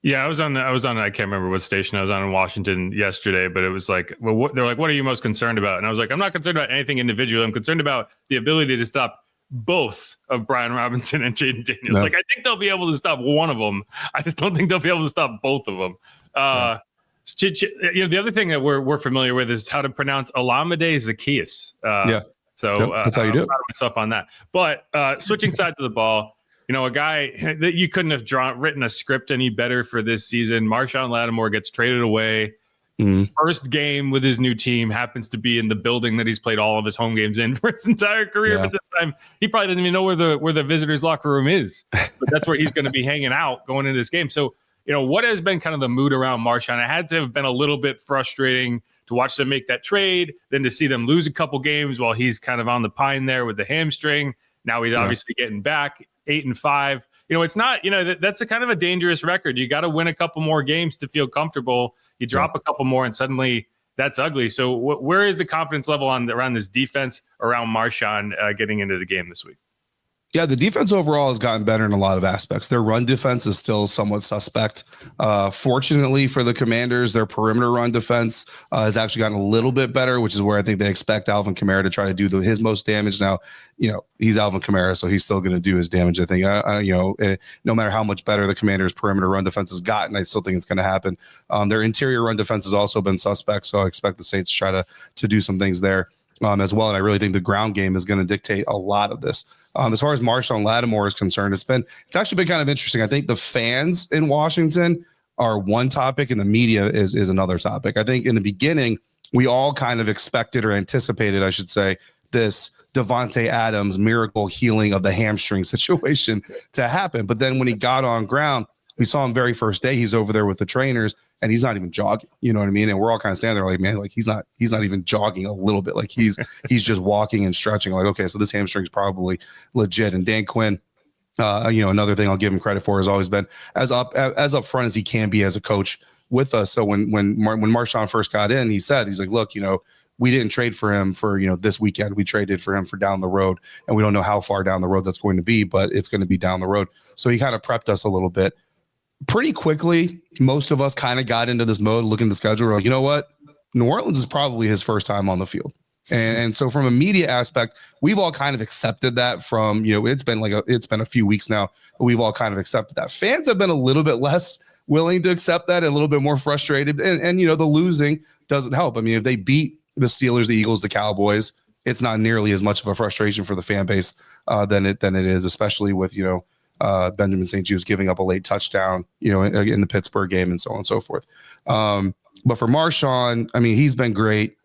Yeah, I was on, I can't remember what station I was on in Washington yesterday, but it was like, well, they're like, what are you most concerned about? And I was like, I'm not concerned about anything individual. I'm concerned about the ability to stop both of Brian Robinson and Jaden Daniels. No. Like, I think they'll be able to stop one of them. I just don't think they'll be able to stop both of them. The other thing that we're familiar with is how to pronounce Olamide Zaccheaus. So that's how you do it. I'm proud of myself on that. But switching side to the ball, a guy that you couldn't have written a script any better for this season. Marshawn Lattimore gets traded away. First game with his new team happens to be in the building that he's played all of his home games in for his entire career. Yeah. But this time, he probably doesn't even know where the visitors' locker room is. But that's where he's going to be hanging out going into this game. So, what has been kind of the mood around Marshawn? It had to have been a little bit frustrating to watch them make that trade, then to see them lose a couple games while he's kind of on the pine there with the hamstring. Now he's obviously getting back 8-5. It's not, that's a kind of a dangerous record. You got to win a couple more games to feel comfortable. You drop a couple more and suddenly that's ugly. So where is the confidence level around this defense, around Marshawn getting into the game this week? Yeah, the defense overall has gotten better in a lot of aspects. Their run defense is still somewhat suspect. Fortunately for the Commanders, their perimeter run defense has actually gotten a little bit better, which is where I think they expect Alvin Kamara to try to do his most damage. Now, he's Alvin Kamara, so he's still going to do his damage. I think, no matter how much better the Commanders' perimeter run defense has gotten, I still think it's going to happen. Their interior run defense has also been suspect, so I expect the Saints to try to do some things there as well. And I really think the ground game is going to dictate a lot of this. As far as Marshawn Lattimore is concerned, it's actually been kind of interesting. I think the fans in Washington are one topic and the media is another topic. I think in the beginning, we all kind of expected or anticipated, I should say, this Devontae Adams miracle healing of the hamstring situation to happen. But then when he got on ground, we saw him very first day. He's over there with the trainers and he's not even jogging. You know what I mean? And we're all kind of standing there like, man, like he's not even jogging a little bit. Like he's just walking and stretching. Like, okay, so this hamstring's probably legit. And Dan Quinn, another thing I'll give him credit for has always been as up front as he can be as a coach with us. So when Marshawn first got in, he's like, look, we didn't trade for him for, this weekend. We traded for him for down the road, and we don't know how far down the road that's going to be, but it's going to be down the road. So he kind of prepped us a little bit. Pretty quickly, most of us kind of got into this mode, looking at the schedule. We're like, you know what? New Orleans is probably his first time on the field. And so from a media aspect, we've all kind of accepted that from, it's been a few weeks now. We've all kind of accepted that. Fans have been a little bit less willing to accept that, and a little bit more frustrated. And the losing doesn't help. I mean, if they beat the Steelers, the Eagles, the Cowboys, it's not nearly as much of a frustration for the fan base than it is, especially with, Benjamin St. Juste giving up a late touchdown, in the Pittsburgh game, and so on and so forth. But for Marshawn, I mean, he's been great.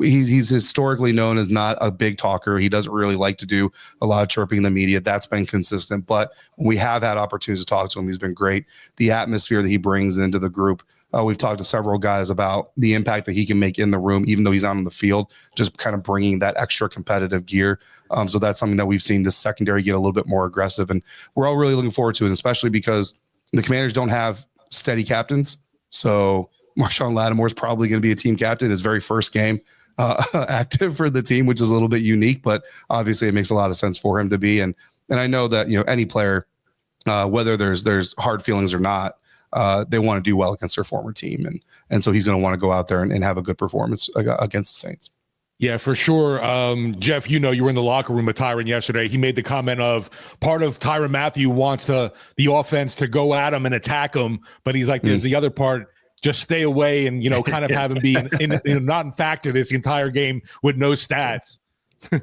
He's historically known as not a big talker. He doesn't really like to do a lot of chirping in the media. That's been consistent. But when we have had opportunities to talk to him, he's been great. The atmosphere that he brings into the group. We've talked to several guys about the impact that he can make in the room, even though he's out on the field, just kind of bringing that extra competitive gear. So that's something that we've seen this secondary get a little bit more aggressive. And we're all really looking forward to it, especially because the Commanders don't have steady captains. So Marshawn Lattimore is probably going to be a team captain, his very first game active for the team, which is a little bit unique, but obviously it makes a lot of sense for him to be. And I know that, any player, whether there's hard feelings or not, they want to do well against their former team. And so he's going to want to go out there and have a good performance against the Saints. Yeah, for sure. Jeff, you were in the locker room with Tyrann yesterday. He made the comment of part of Tyrann Mathieu wants the offense to go at him and attack him, but he's like, there's the other part, just stay away and, kind of have him be not in factor this entire game with no stats. All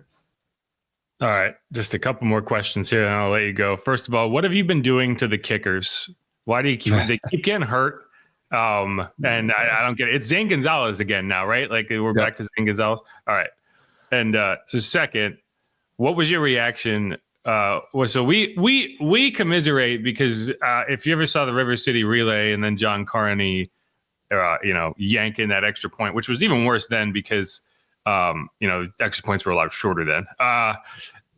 right, just a couple more questions here, and I'll let you go. First of all, what have you been doing to the kickers? Why do they keep getting hurt? And I don't get it. It's Zane Gonzalez again now, right? Like we're back to Zane Gonzalez. All right. And so second, what was your reaction? So we commiserate because if you ever saw the River City relay and then John Carney, yanking that extra point, which was even worse then because, extra points were a lot shorter then.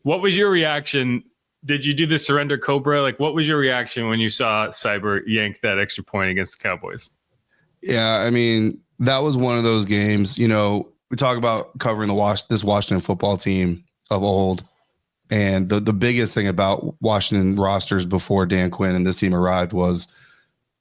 What was your reaction? Did you do the surrender Cobra? Like, what was your reaction when you saw Cyber yank that extra point against the Cowboys? Yeah, I mean, that was one of those games. We talk about covering this Washington football team of old. And the biggest thing about Washington rosters before Dan Quinn and this team arrived was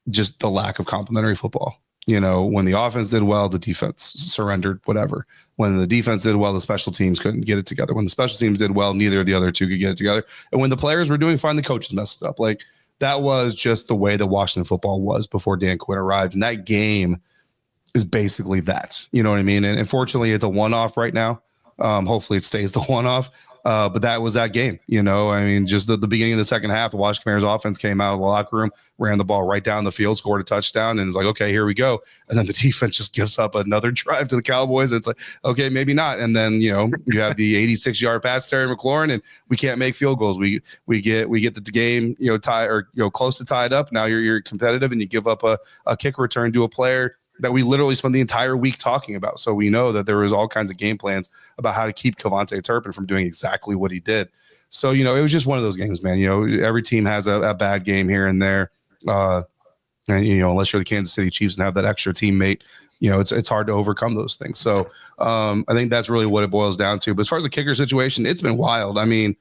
just the lack of complementary football. When the offense did well, the defense surrendered, whatever. When the defense did well, the special teams couldn't get it together. When the special teams did well, neither of the other two could get it together. And when the players were doing fine, the coaches messed it up. Like, that was just the way that Washington football was before Dan Quinn arrived. And that game is basically that. You know what I mean? And unfortunately, it's a one-off right now. Hopefully it stays the one-off. But that was that game, I mean, just the beginning of the second half, the Washington Commanders offense came out of the locker room, ran the ball right down the field, scored a touchdown, and it's like, okay, here we go. And then the defense just gives up another drive to the Cowboys. It's like, okay, maybe not. And then, you have the 86-yard pass to Terry McLaurin, and we can't make field goals. We get the game, tie or, close to tied up. Now you're competitive and you give up a kick return to a player that we literally spent the entire week talking about. So we know that there was all kinds of game plans about how to keep Kevontae Turpin from doing exactly what he did. So, it was just one of those games, man. Every team has a bad game here and there. And, unless you're the Kansas City Chiefs and have that extra teammate, it's hard to overcome those things. So I think that's really what it boils down to. But as far as the kicker situation, it's been wild. I mean,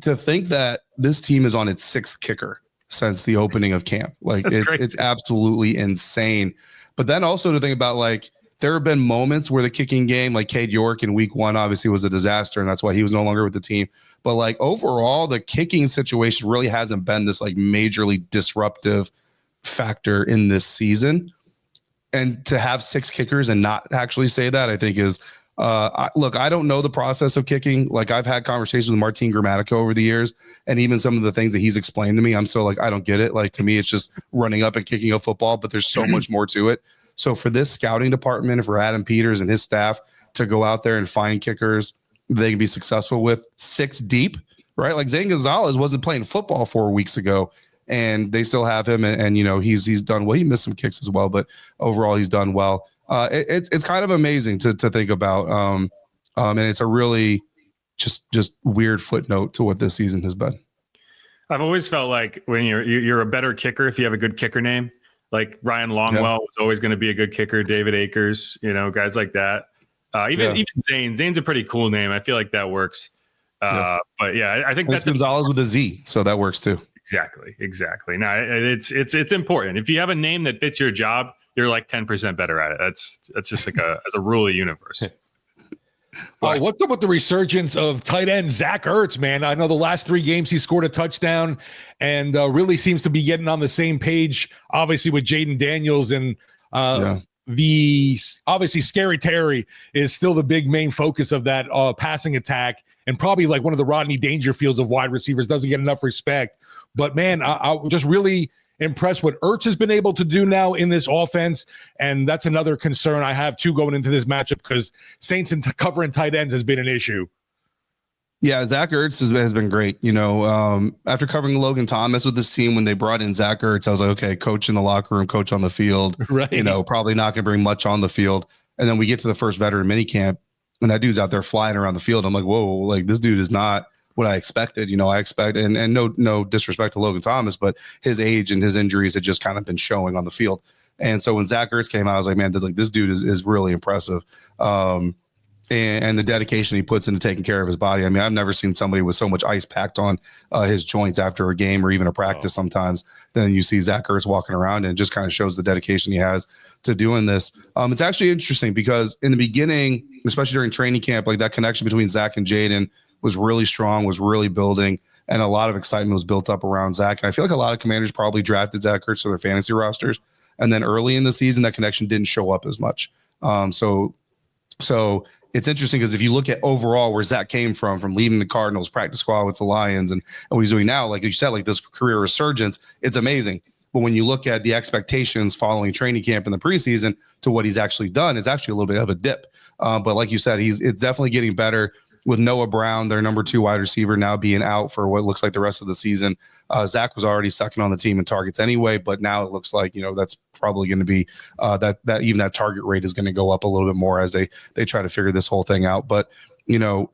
to think that this team is on its sixth kicker since the opening of camp, like it's absolutely insane. But then also to think about, like, there have been moments where the kicking game, like Cade York in week 1, obviously was a disaster, and that's why he was no longer with the team. But, like, overall, the kicking situation really hasn't been this, like, majorly disruptive factor in this season. And to have 6 kickers and not actually say that, I think is look, I don't know the process of kicking. Like, I've had conversations with Martin Grammatico over the years, and even some of the things that he's explained to me, I'm still like, I don't get it. Like, to me, it's just running up and kicking a football, but there's so much more to it. So for this scouting department and for Adam Peters and his staff to go out there and find kickers they can be successful with 6 deep, right? Like, Zane Gonzalez wasn't playing football 4 weeks ago, and they still have him. And he's done well. He missed some kicks as well, but overall he's done well. It's kind of amazing to think about. And it's a really just weird footnote to what this season has been. I've always felt like when you're a better kicker if you have a good kicker name. Like Ryan Longwell was always going to be a good kicker. David Akers, guys like that. Even Zane. Zane's a pretty cool name. I feel like that works. But yeah, I think that's Gonzalez with a Z, so that works too. Exactly. Now it's important. If you have a name that fits your job, you're like 10% better at it. That's just like as a rule of the universe. What's up with the resurgence of tight end Zach Ertz, man? I know the last 3 games he scored a touchdown and really seems to be getting on the same page, obviously, with Jaden Daniels. And the obviously Scary Terry is still the big main focus of that passing attack, and probably like one of the Rodney Dangerfields of wide receivers, doesn't get enough respect. But man, I'm just really impressed what Ertz has been able to do now in this offense. And that's another concern I have too going into this matchup, because Saints and covering tight ends has been an issue. Yeah, Zach Ertz has been great. After covering Logan Thomas with this team, when they brought in Zach Ertz, I was like, okay, coach in the locker room, coach on the field, right? Probably not going to bring much on the field. And then we get to the first veteran minicamp, and that dude's out there flying around the field. I'm like, whoa, like this dude is not what I expected. I expect, and no disrespect to Logan Thomas, but his age and his injuries had just kind of been showing on the field. And so when Zach Ertz came out, I was like, man, this dude is really impressive. And the dedication he puts into taking care of his body. I mean, I've never seen somebody with so much ice packed on his joints after a game or even a practice sometimes. Then you see Zach Ertz walking around, and it just kind of shows the dedication he has to doing this. It's actually interesting because in the beginning, especially during training camp, like that connection between Zach and Jaden was really strong, was really building, and a lot of excitement was built up around Zach. And I feel like a lot of commanders probably drafted Zach Ertz to their fantasy rosters. And then early in the season, that connection didn't show up as much. So it's interesting because if you look at overall where Zach came from leading the Cardinals practice squad with the Lions and what he's doing now, like you said, like this career resurgence, it's amazing. But when you look at the expectations following training camp in the preseason to what he's actually done, it's actually a little bit of a dip. But like you said, it's definitely getting better. With Noah Brown, their number 2 wide receiver, now being out for what looks like the rest of the season. Zach was already second on the team in targets anyway, but now it looks like, that's probably going to be that even that target rate is going to go up a little bit more as they try to figure this whole thing out. But,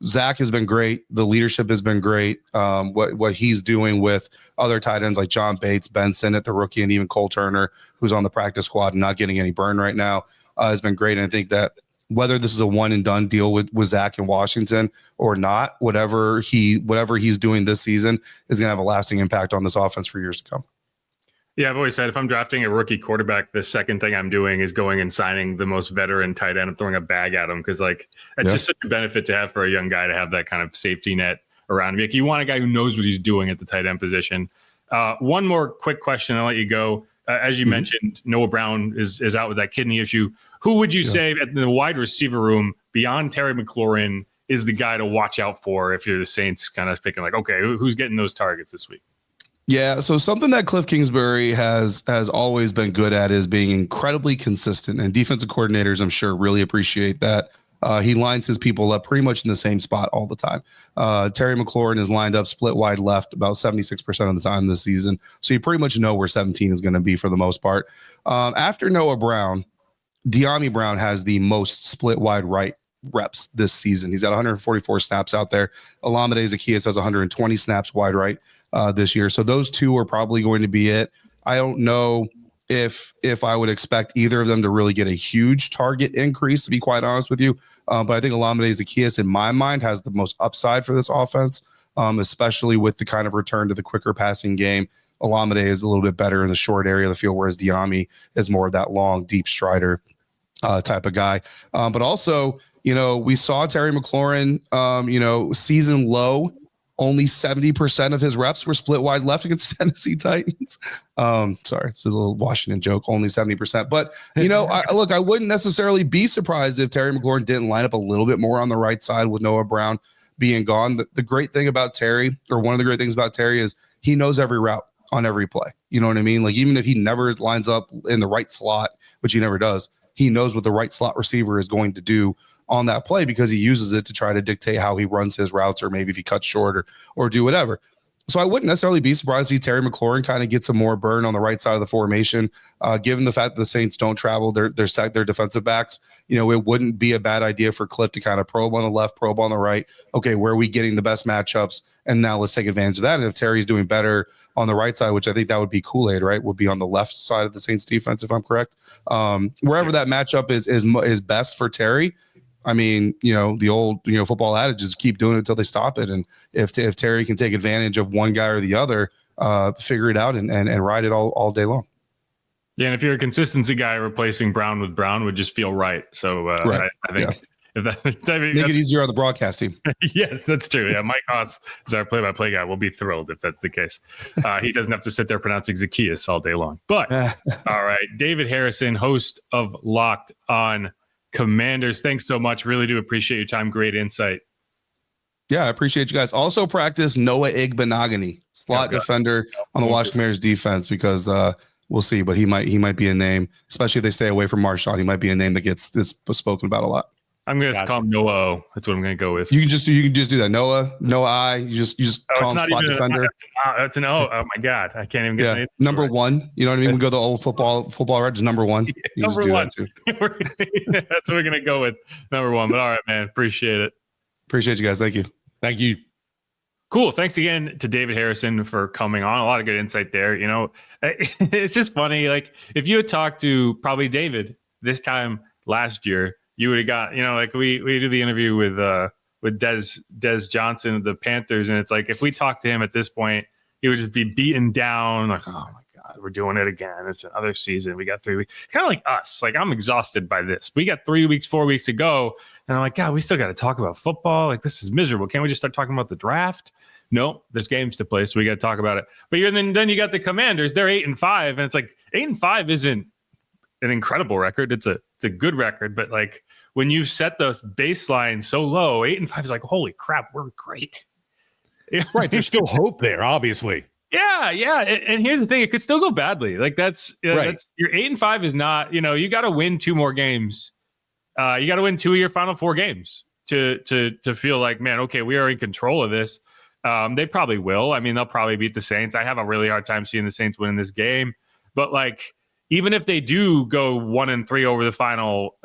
Zach has been great. The leadership has been great. What he's doing with other tight ends like John Bates, Ben Sinnott, the rookie, and even Cole Turner, who's on the practice squad and not getting any burn right now, has been great. And I think that whether this is a one and done deal with Zach in Washington or not, whatever he's doing this season is going to have a lasting impact on this offense for years to come. Yeah, I've always said if I'm drafting a rookie quarterback, the second thing I'm doing is going and signing the most veteran tight end. I'm throwing a bag at him because it's just such a benefit to have for a young guy to have that kind of safety net around him. Like, you want a guy who knows what he's doing at the tight end position. One more quick question, I'll let you go. As you mentioned, Noah Brown is out with that kidney issue. Who would you say at the wide receiver room beyond Terry McLaurin is the guy to watch out for if you're the Saints, kind of picking like, okay, who's getting those targets this week? Yeah, so something that Cliff Kingsbury has always been good at is being incredibly consistent, and defensive coordinators, I'm sure, really appreciate that. He lines his people up pretty much in the same spot all the time. Terry McLaurin is lined up split wide left about 76% of the time this season, so you pretty much know where 17 is going to be for the most part. After Noah Brown, De'Ami Brown has the most split wide right reps this season. He's got 144 snaps out there. Olave Zaccheaus has 120 snaps wide right this year. So those two are probably going to be it. I don't know if I would expect either of them to really get a huge target increase, to be quite honest with you. But I think Olave Zaccheaus, in my mind, has the most upside for this offense, especially with the kind of return to the quicker passing game. Olave is a little bit better in the short area of the field, whereas De'Ami is more of that long, deep strider type of guy. But also, we saw Terry McLaurin, season low, only 70% of his reps were split wide left against the Tennessee Titans. Sorry, it's a little Washington joke, only 70%. But, I wouldn't necessarily be surprised if Terry McLaurin didn't line up a little bit more on the right side with Noah Brown being gone. The great thing about Terry, or one of the great things about Terry, is he knows every route on every play. You know what I mean? Like, even if he never lines up in the right slot, which he never does, he knows what the right slot receiver is going to do on that play because he uses it to try to dictate how he runs his routes, or maybe if he cuts short or do whatever. So I wouldn't necessarily be surprised to see Terry McLaurin kind of get some more burn on the right side of the formation, given the fact that the Saints don't travel their defensive backs. It wouldn't be a bad idea for Cliff to kind of probe on the left, probe on the right. Okay, where are we getting the best matchups? And now let's take advantage of that. And if Terry's doing better on the right side, which I think that would be Kool-Aid, right, would be on the left side of the Saints defense, if I'm correct. Wherever that matchup is best for Terry. I mean, the old, football adage is keep doing it until they stop it. And if Terry can take advantage of one guy or the other, figure it out and ride it all day long. Yeah. And if you're a consistency guy, replacing Brown with Brown would just feel right. So right. I think if that, make it easier on the broadcast team. Yes, that's true. Yeah. Mike Haas is our play-by-play guy. We'll be thrilled if that's the case. He doesn't have to sit there pronouncing Zacchaeus all day long. But all right. David Harrison, host of Locked On Commanders, thanks so much. Really do appreciate your time. Great insight. Yeah, I appreciate you guys. Also practice Noah Igbenogany, slot defender on the Washington Commanders defense, because we'll see, but he might be a name, especially if they stay away from Marshawn. He might be a name that g's spoken about a lot. I'm going to call him Noah O. That's what I'm going to go with. You can just do that. Noah I. You just call him slot defender. That's an O. Oh my God, I can't even get it. Number one. You know what I mean? We go the old football right. Just number one. You number one. That that's what we're going to go with. Number one. But all right, man. Appreciate it. Appreciate you guys. Thank you. Thank you. Cool. Thanks again to David Harrison for coming on. A lot of good insight there. It's just funny. Like if you had talked to probably David this time last year, you would have got, we did the interview with Des Johnson of the Panthers. And it's like, if we talked to him at this point, he would just be beaten down. Like, oh my God, we're doing it again. It's another season. We got 3 weeks. Kind of like us. Like I'm exhausted by this. We got 3 weeks, 4 weeks to go. And I'm like, God, we still got to talk about football. Like this is miserable. Can't we just start talking about the draft? No, there's games to play. So we got to talk about it. But then you got the Commanders. They're 8-5. And it's like 8-5 isn't an incredible record. It's a good record, but like when you set the baseline so low, 8-5 is like, holy crap, we're great. Right. There's still hope there, obviously. Yeah. And here's the thing. It could still go badly. Like that's your 8-5 is not, you got to win 2 more games. You got to win 2 of your final 4 games to feel like, man, okay, we are in control of this. They probably will. I mean, they'll probably beat the Saints. I have a really hard time seeing the Saints winning this game, but like, even if they do go 1-3 over the final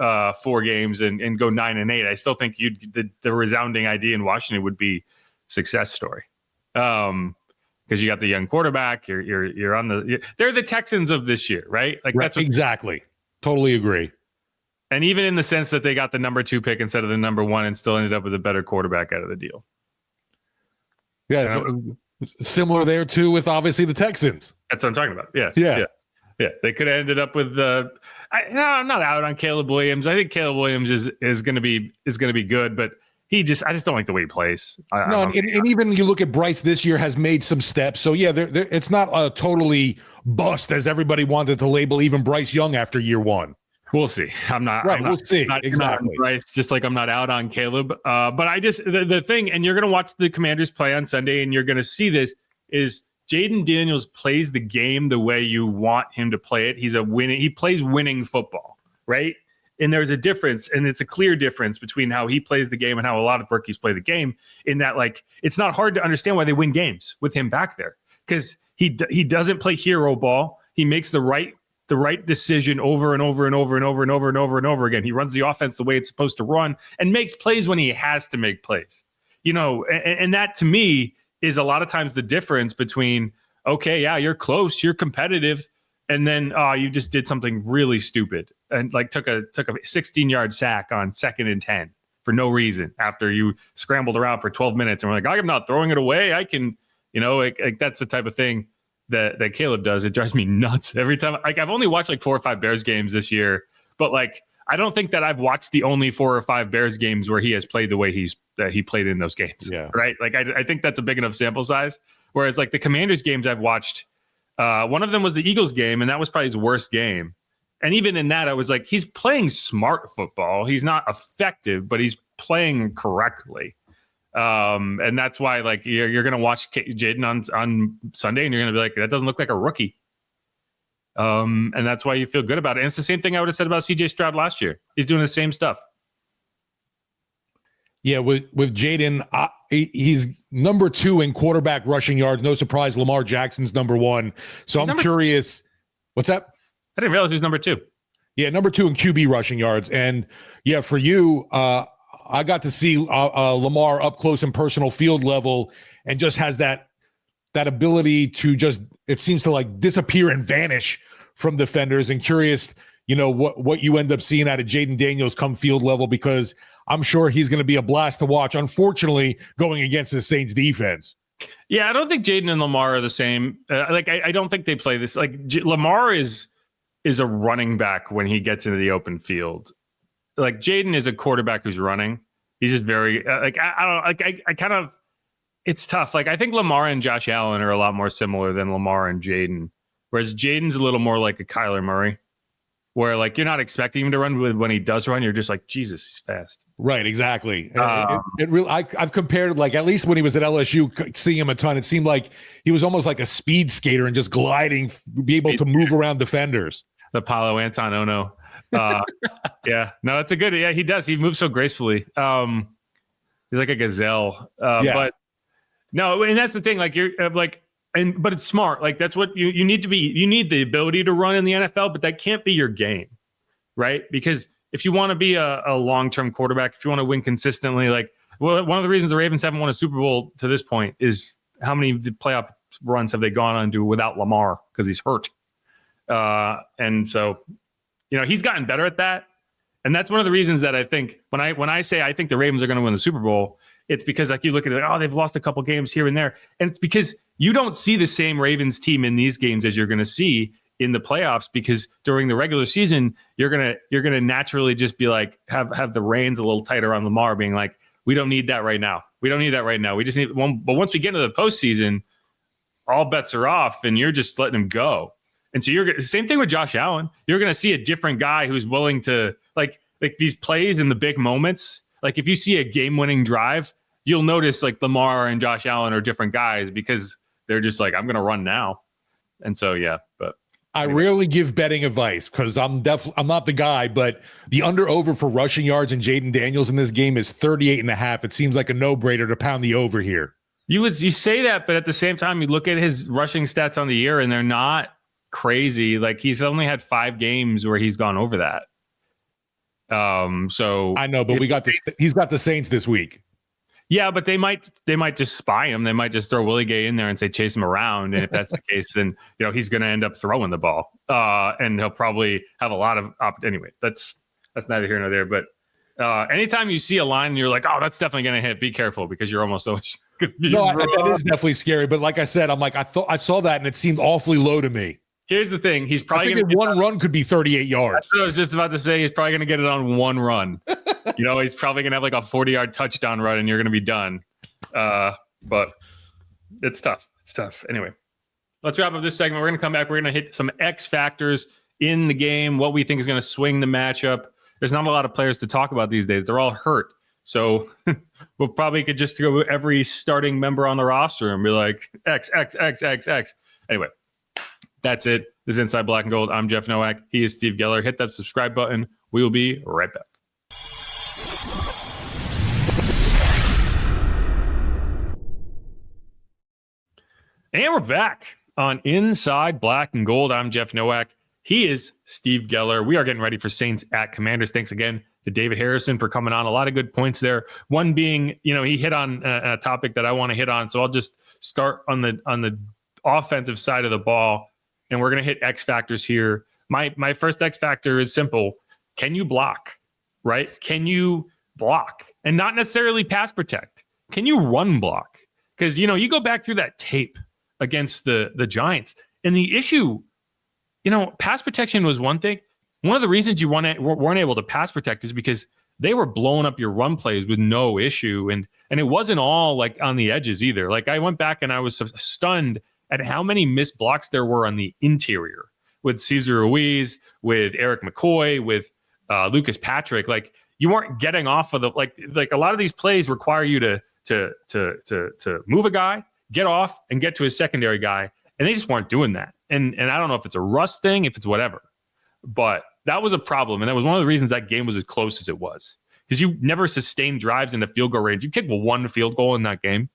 4 games and go 9-8, I still think the resounding idea in Washington would be success story, because you got the young quarterback. You're on they're the Texans of this year, right? Like that's exactly. Totally agree. And even in the sense that they got the number 2 pick instead of the number 1, and still ended up with a better quarterback out of the deal. Yeah, similar there too with obviously the Texans. That's what I'm talking about. Yeah, they could have ended up with I'm not out on Caleb Williams. I think Caleb Williams is going to be good, but I just don't like the way he plays. And even you look at Bryce this year has made some steps. So yeah, it's not a totally bust as everybody wanted to label even Bryce Young after year 1. We'll see. We'll see. Exactly. Bryce, just like I'm not out on Caleb. But I just the thing, and you're going to watch the Commanders play on Sunday, and you're going to see this is. Jaden Daniels plays the game the way you want him to play it. He plays winning football, right? And there's a difference, and it's a clear difference between how he plays the game and how a lot of rookies play the game, in that like it's not hard to understand why they win games with him back there, because he doesn't play hero ball. He makes the right decision over and over and over and over and over and over and over again. He runs the offense the way it's supposed to run and makes plays when he has to make plays. And that to me is a lot of times the difference between, okay, yeah, you're close, you're competitive, and then you just did something really stupid and like took a 16-yard sack on 2nd and 10 for no reason after you scrambled around for 12 minutes and we're like, I'm not throwing it away. I can, like that's the type of thing that Caleb does. It drives me nuts every time. Like I've only watched like 4 or 5 Bears games this year, but like I don't think that I've watched the only 4 or 5 Bears games where he has played the way he played in those games. Yeah. Right. Like I think that's a big enough sample size. Whereas like the Commanders games I've watched, one of them was the Eagles game, and that was probably his worst game. And even in that, I was like, he's playing smart football. He's not effective, but he's playing correctly. And that's why like you're going to watch Jaden on Sunday, and you're going to be like, that doesn't look like a rookie. And that's why you feel good about it. And it's the same thing I would have said about CJ Stroud last year. He's doing the same stuff. Yeah, with Jaden, he's number 2 in quarterback rushing yards. No surprise, Lamar Jackson's number 1. So I'm curious. What's that? I didn't realize he was number 2. Yeah, number 2 in QB rushing yards. And yeah, for you, I got to see Lamar up close and personal field level, and just has that ability to just, it seems to like disappear and vanish from defenders. And curious, what you end up seeing out of Jaden Daniels come field level, because I'm sure he's going to be a blast to watch, unfortunately, going against the Saints defense. Yeah, I don't think Jaden and Lamar are the same. I don't think they play this. Lamar is a running back when he gets into the open field. Like Jaden is a quarterback who's running. He's just very it's tough. Like I think Lamar and Josh Allen are a lot more similar than Lamar and Jaden, whereas Jaden's a little more like a Kyler Murray, where like you're not expecting him to run, but when he does run, you're just like, Jesus, he's fast. Right, exactly. It really, I've compared, like, at least when he was at LSU, seeing him a ton, it seemed like he was almost like a speed skater and just gliding, be able to move around defenders. The Paulo Anton Ono. Yeah, no, that's a good. Yeah, he does. He moves so gracefully. He's like a gazelle. But no, and that's the thing. Like you're like. But it's smart. Like that's what you need to be. You need the ability to run in the NFL, but that can't be your game, right? Because if you want to be a long-term quarterback, if you want to win consistently, like one of the reasons the Ravens haven't won a Super Bowl to this point is how many playoff runs have they gone on to without Lamar because he's hurt. And so, he's gotten better at that. And that's one of the reasons that I think when I say I think the Ravens are going to win the Super Bowl, it's because like you look at it, they've lost a couple games here and there. And it's because you don't see the same Ravens team in these games as you're going to see in the playoffs, because during the regular season, you're going to naturally just be like, have the reins a little tighter on Lamar, being like, we don't need that right now. We don't need that right now. We just need one. But once we get into the postseason, all bets are off and you're just letting him go. And so same thing with Josh Allen. You're going to see a different guy who's willing to like these plays in the big moments. Like if you see a game-winning drive, you'll notice like Lamar and Josh Allen are different guys because they're just like, I'm going to run now. And so, yeah, but I rarely give betting advice because I'm not the guy, but the under-over for rushing yards and Jaden Daniels in this game is 38.5. It seems like a no-brainer to pound the over here. You say that, but at the same time, you look at his rushing stats on the year and they're not crazy. Like he's only had 5 games where he's gone over that. So I know, but he's got the Saints this week. Yeah, but they might just spy him. They might just throw Willie Gay in there and say chase him around. And if that's the case, then he's going to end up throwing the ball, and he'll probably have a lot of anyway. That's neither here nor there. But anytime you see a line and you're like, oh, that's definitely going to hit, be careful because you're almost always going to be wrong. That is definitely scary. But like I said, I'm like I saw that and it seemed awfully low to me. Here's the thing: he's probably going to one run could be 38 yards. That's what I was just about to say. He's probably going to get it on one run. He's probably going to have like a 40-yard touchdown run, and you're going to be done. But it's tough. It's tough. Anyway, let's wrap up this segment. We're going to come back. We're going to hit some X factors in the game. What we think is going to swing the matchup. There's not a lot of players to talk about these days. They're all hurt. So we'll probably could just go every starting member on the roster and be like X, X, X, X, X. Anyway. That's it. This is Inside Black and Gold. I'm Jeff Nowak. He is Steve Geller. Hit that subscribe button. We will be right back. And we're back on Inside Black and Gold. I'm Jeff Nowak. He is Steve Geller. We are getting ready for Saints at Commanders. Thanks again to David Harrison for coming on. A lot of good points there. One being, he hit on a topic that I want to hit on. So I'll just start on the offensive side of the ball. And we're going to hit X factors here. My first X factor is simple. Can you block, right? Can you block and not necessarily pass protect? Can you run block? Because, you go back through that tape against the Giants and the issue, pass protection was one thing. One of the reasons you weren't able to pass protect is because they were blowing up your run plays with no issue. And it wasn't all like on the edges either. Like I went back and I was stunned at how many missed blocks there were on the interior with Cesar Ruiz, with Eric McCoy, with Lucas Patrick. Like you weren't getting off of like a lot of these plays require you to move a guy, get off, and get to his secondary guy, and they just weren't doing that. And I don't know if it's a rust thing, if it's whatever, but that was a problem, and that was one of the reasons that game was as close as it was. because you never sustained drives in the field goal range. You kicked one field goal in that game.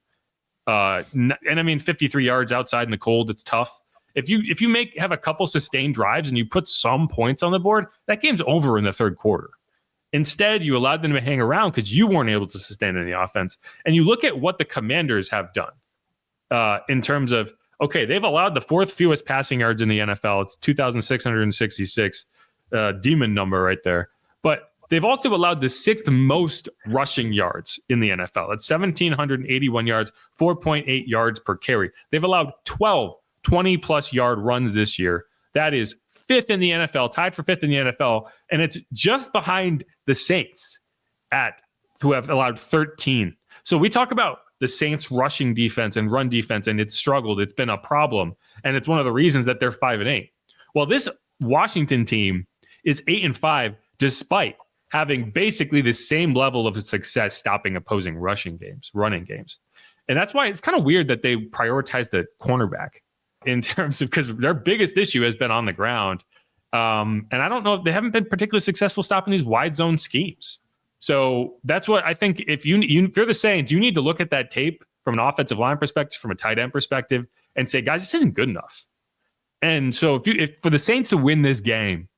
And I mean, 53 yards outside in the cold, it's tough. If you have a couple sustained drives and you put some points on the board, that game's over in the third quarter. Instead, you allowed them to hang around because you weren't able to sustain any offense. And you look at what the Commanders have done in terms of, okay, they've allowed the fourth fewest passing yards in the NFL. It's 2,666, demon number right there. But they've also allowed the sixth most rushing yards in the NFL. It's 1,781 yards, 4.8 yards per carry. They've allowed 12 20-plus yard runs this year. That is fifth in the NFL, tied for fifth in the NFL, and it's just behind the Saints who have allowed 13. So we talk about the Saints rushing defense and run defense, and it's struggled. It's been a problem, and it's one of the reasons that they're 5-8. Well, this Washington team is 8-5, despite having basically the same level of success stopping opposing running games. And that's why it's kind of weird that they prioritize the cornerback in terms of, because their biggest issue has been on the ground. And I don't know if they haven't been particularly successful stopping these wide zone schemes. So that's what I think. If you're the Saints, you need to look at that tape from an offensive line perspective, from a tight end perspective, and say, guys, this isn't good enough. And so if for the Saints to win this game,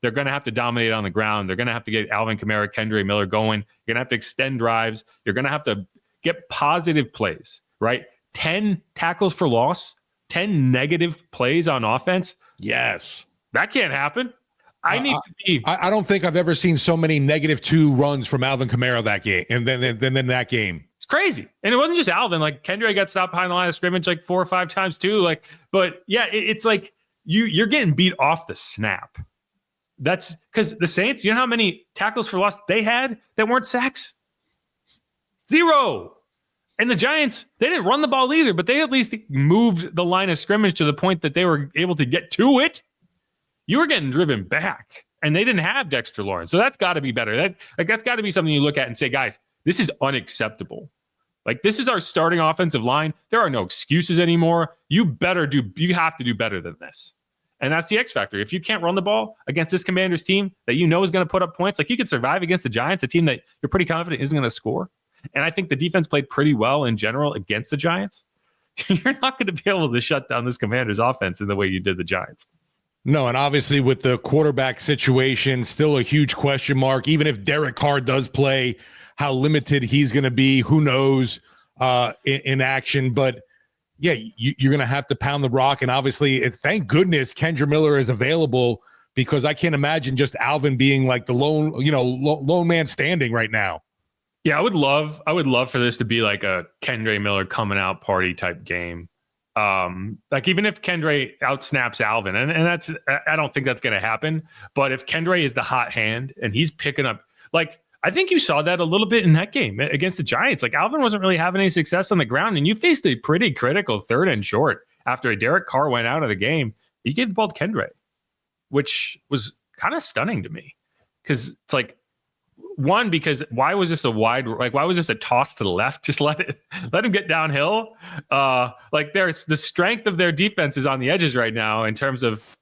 they're going to have to dominate on the ground. They're going to have to get Alvin Kamara, Kendre Miller going. You're going to have to extend drives. You're going to have to get positive plays, right? 10 tackles for loss, 10 negative plays on offense. Yes. That can't happen. I don't think I've ever seen so many -2 runs from Alvin Kamara that game, and then that game. It's crazy. And it wasn't just Alvin. Like, Kendre got stopped behind the line of scrimmage like 4 or 5 times too. Like, but yeah, it's like you're getting beat off the snap. That's because the Saints, you know how many tackles for loss they had that weren't sacks? 0. And the Giants, they didn't run the ball either, but they at least moved the line of scrimmage to the point that they were able to get to it. You were getting driven back, and they didn't have Dexter Lawrence. So that's got to be better. That's got to be something you look at and say, guys, this is unacceptable. Like, this is our starting offensive line. There are no excuses anymore. You have to do better than this. And that's the X factor. If you can't run the ball against this Commanders team that you know is going to put up points, like, you could survive against the Giants, a team that you're pretty confident isn't going to score. And I think the defense played pretty well in general against the Giants. You're not going to be able to shut down this Commanders offense in the way you did the Giants. No, and obviously with the quarterback situation, still a huge question mark. Even if Derek Carr does play, how limited he's going to be, who knows in action. But yeah, you're going to have to pound the rock. And obviously, thank goodness Kendre Miller is available, because I can't imagine just Alvin being like the lone man standing right now. Yeah, I would love for this to be like a Kendre Miller coming out party type game. Like, even if Kendre outsnaps Alvin, and that's, I don't think that's going to happen. But if Kendre is the hot hand and he's picking up, like, I think you saw that a little bit in that game against the Giants. Like, Alvin wasn't really having any success on the ground, and you faced a pretty critical 3rd and short after a Derek Carr went out of the game. You gave the ball to Kendre, which was kind of stunning to me, because it's like, one, because why was this a toss to the left? Just let him get downhill. Like, there's the strength of their defense is on the edges right now in terms of,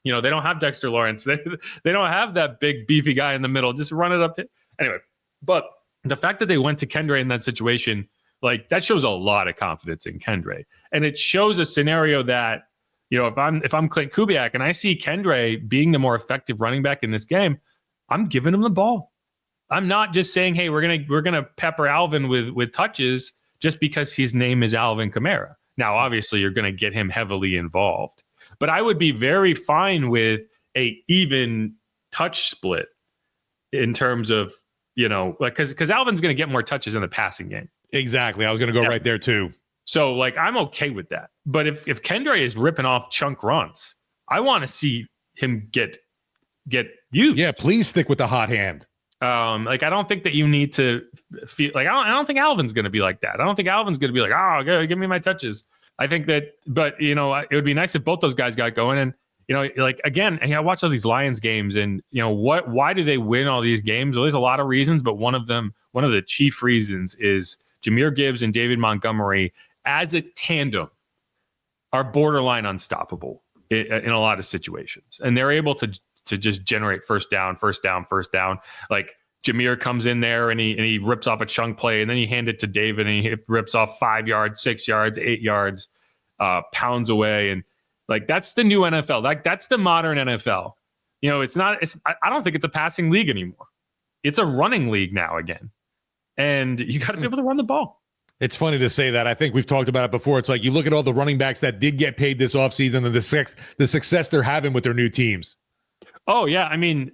they don't have Dexter Lawrence. They don't have that big beefy guy in the middle. Just run it up. Anyway, but the fact that they went to Kendre in that situation, like, that shows a lot of confidence in Kendre. And it shows a scenario that, if I'm Clint Kubiak and I see Kendre being the more effective running back in this game, I'm giving him the ball. I'm not just saying, hey, we're gonna pepper Alvin with touches just because his name is Alvin Kamara. Now, obviously, you're gonna get him heavily involved, but I would be very fine with a even touch split in terms of, like, because Alvin's gonna get more touches in the passing game. Exactly, I was gonna go right there too. So, like, I'm okay with that. But if Kendre is ripping off chunk runs, I want to see him get used. Yeah, please stick with the hot hand. Like, I don't think that you need to feel like, I don't think Alvin's going to be like that. I don't think Alvin's going to be like, oh, give me my touches. I think that, but it would be nice if both those guys got going. And, like, again, I watch all these Lions games, and, why do they win all these games? Well, there's a lot of reasons, but one of the chief reasons is Jahmyr Gibbs and David Montgomery as a tandem are borderline unstoppable in a lot of situations. And they're able to just generate first down. Like, Jameer comes in there and he rips off a chunk play, and then you hand it to David and he rips off 5 yards, 6 yards, 8 yards, pounds away. And like, that's the new NFL. Like, that's the modern NFL. You know, I don't think it's a passing league anymore. It's a running league now again. And you got to be able to run the ball. It's funny to say that. I think we've talked about it before. It's like you look at all the running backs that did get paid this offseason and the success they're having with their new teams. Oh, yeah. I mean,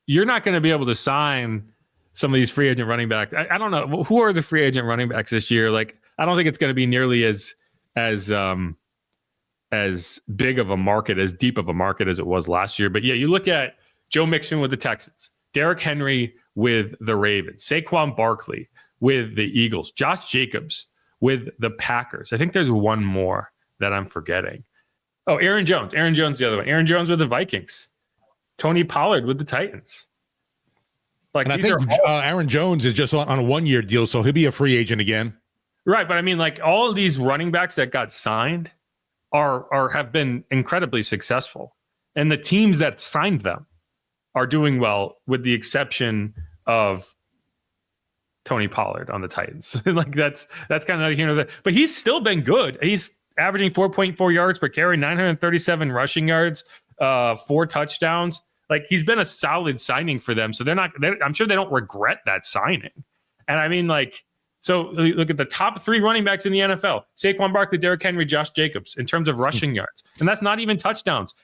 you're not going to be able to sign some of these free agent running backs. I don't know. Who are the free agent running backs this year? Like, I don't think it's going to be nearly as big of a market, as deep of a market as it was last year. But yeah, you look at Joe Mixon with the Texans, Derrick Henry with the Ravens, Saquon Barkley with the Eagles, Josh Jacobs with the Packers. I think there's one more that I'm forgetting. Oh, Aaron Jones. Aaron Jones, the other one. Aaron Jones with the Vikings. Tony Pollard with the Titans. Like, and I think Aaron Jones is just on a 1-year deal, so he'll be a free agent again. Right, but I mean, like, all of these running backs that got signed have been incredibly successful, and the teams that signed them are doing well, with the exception of Tony Pollard on the Titans. Like, that's kind of here and there. But he's still been good. He's averaging 4.4 yards per carry, 937 rushing yards, 4 touchdowns. Like, he's been a solid signing for them. So I'm sure they don't regret that signing. And I mean, like, so look at the top 3 running backs in the NFL: Saquon Barkley, Derrick Henry, Josh Jacobs, in terms of rushing yards. And that's not even touchdowns.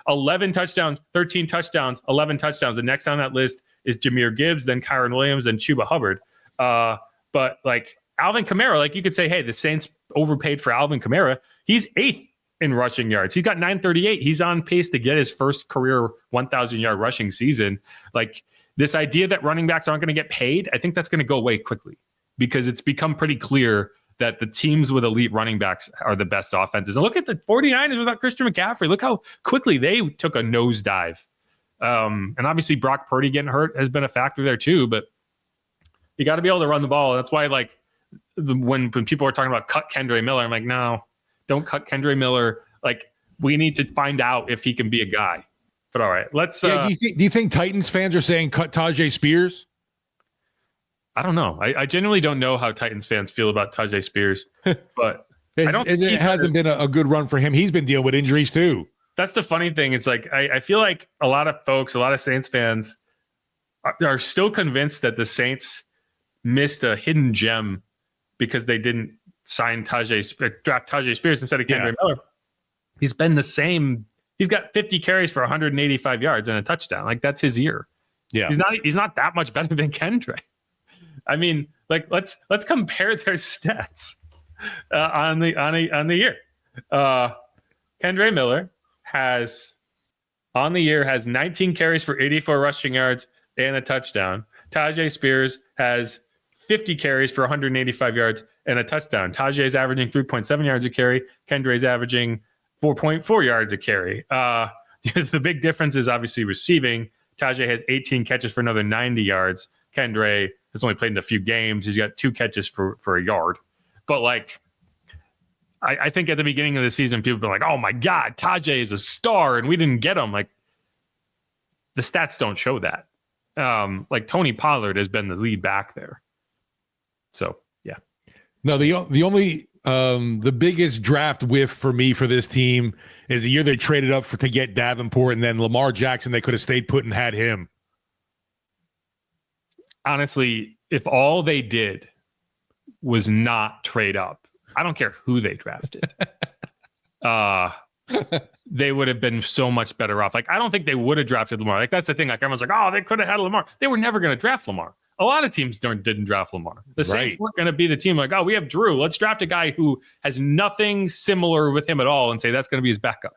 11 touchdowns, 13 touchdowns, 11 touchdowns. The next on that list is Jahmyr Gibbs, then Kyron Williams, and Chuba Hubbard. But like Alvin Kamara, like, you could say, hey, the Saints overpaid for Alvin Kamara. He's 8th in rushing yards. He's got 938. He's on pace to get his first career 1,000-yard rushing season. Like, this idea that running backs aren't going to get paid, I think that's going to go away quickly, because it's become pretty clear that the teams with elite running backs are the best offenses. And look at the 49ers without Christian McCaffrey. Look how quickly they took a nosedive. And obviously Brock Purdy getting hurt has been a factor there too, but you got to be able to run the ball. That's why, like, when people are talking about cut Kendre Miller, I'm like, no, don't cut Kendre Miller. Like, we need to find out if he can be a guy. But all right, let's. Do you think Titans fans are saying cut Tajay Spears? I don't know. I genuinely don't know how Titans fans feel about Tajay Spears, but it hasn't been a good run for him. He's been dealing with injuries too. That's the funny thing. It's like, I feel like a lot of folks, a lot of Saints fans are still convinced that the Saints missed a hidden gem because they didn't sign draft Tajay Spears instead of Kendre Miller. He's been the same. He's got 50 carries for 185 yards and a touchdown. Like, that's his year. Yeah. He's not that much better than Kendre. I mean, like, let's compare their stats on the year. Kendre Miller has 19 carries for 84 rushing yards and a touchdown. Tajay Spears has 50 carries for 185 yards and a touchdown. Tajay is averaging 3.7 yards a carry. Kendre is averaging 4.4 yards a carry. The big difference is obviously receiving. Tajay has 18 catches for another 90 yards. Kendre has only played in a few games. He's got 2 catches for a yard. But, like, I think at the beginning of the season, people have been like, oh my God, Tajay is a star and we didn't get him. Like, the stats don't show that. Like, Tony Pollard has been the lead back there. So, yeah. No, the only the biggest draft whiff for me for this team is the year they traded up to get Davenport, and then Lamar Jackson, they could have stayed put and had him. Honestly, if all they did was not trade up, I don't care who they drafted, they would have been so much better off. Like, I don't think they would have drafted Lamar. Like, that's the thing. Like, everyone's like, oh, they could have had Lamar. They were never going to draft Lamar. A lot of teams didn't draft Lamar. The Saints weren't going to be the team like, oh, we have Drew. Let's draft a guy who has nothing similar with him at all and say that's going to be his backup.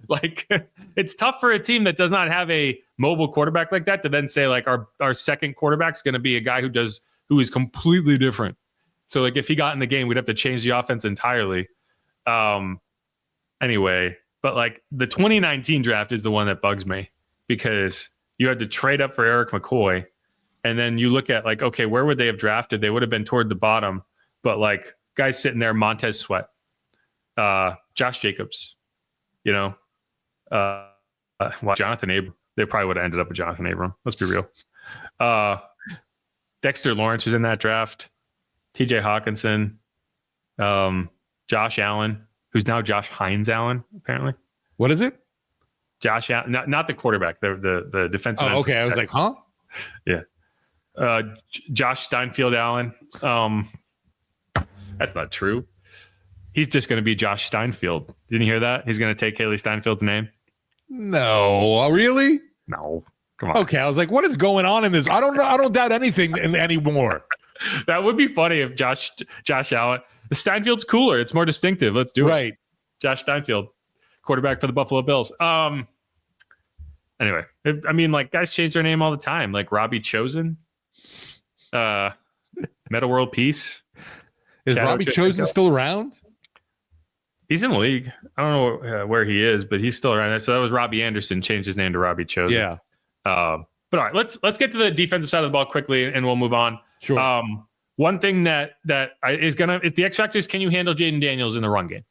Like, it's tough for a team that does not have a mobile quarterback like that to then say, like, our second quarterback's going to be a guy who is completely different. So, like, if he got in the game, we'd have to change the offense entirely. Anyway, but, like, the 2019 draft is the one that bugs me because you had to trade up for Eric McCoy. And then you look at, like, okay, where would they have drafted? They would have been toward the bottom. But, like, guys sitting there, Montez Sweat, Josh Jacobs, Jonathan Abram. They probably would have ended up with Jonathan Abram. Let's be real. Dexter Lawrence was in that draft. TJ Hawkinson, Josh Allen, who's now Josh Hines Allen, apparently. What is it? Josh Allen, not the quarterback, the defensive end. Oh, okay. I was like, huh? Yeah. Josh Steinfeld Allen. That's not true. He's just going to be Josh Steinfeld. Didn't you hear that? He's going to take Haley Steinfeld's name. No, really? No, come on. Okay, I was like, what is going on in this? I don't know. I don't doubt anything anymore. That would be funny if Josh Allen. The Steinfeld's cooler. It's more distinctive. Let's do it. Right. Josh Steinfeld, quarterback for the Buffalo Bills. Anyway, I mean, like, guys change their name all the time. Like Robbie Chosen, Meta World Peace. Is Shadow Robbie Chosen still around? He's in the league. I don't know where he is, but he's still around. So that was Robbie Anderson, changed his name to Robbie Chosen. Yeah. But all right, let's get to the defensive side of the ball quickly, and we'll move on. Sure. One thing that is the X factor is, can you handle Jaden Daniels in the run game?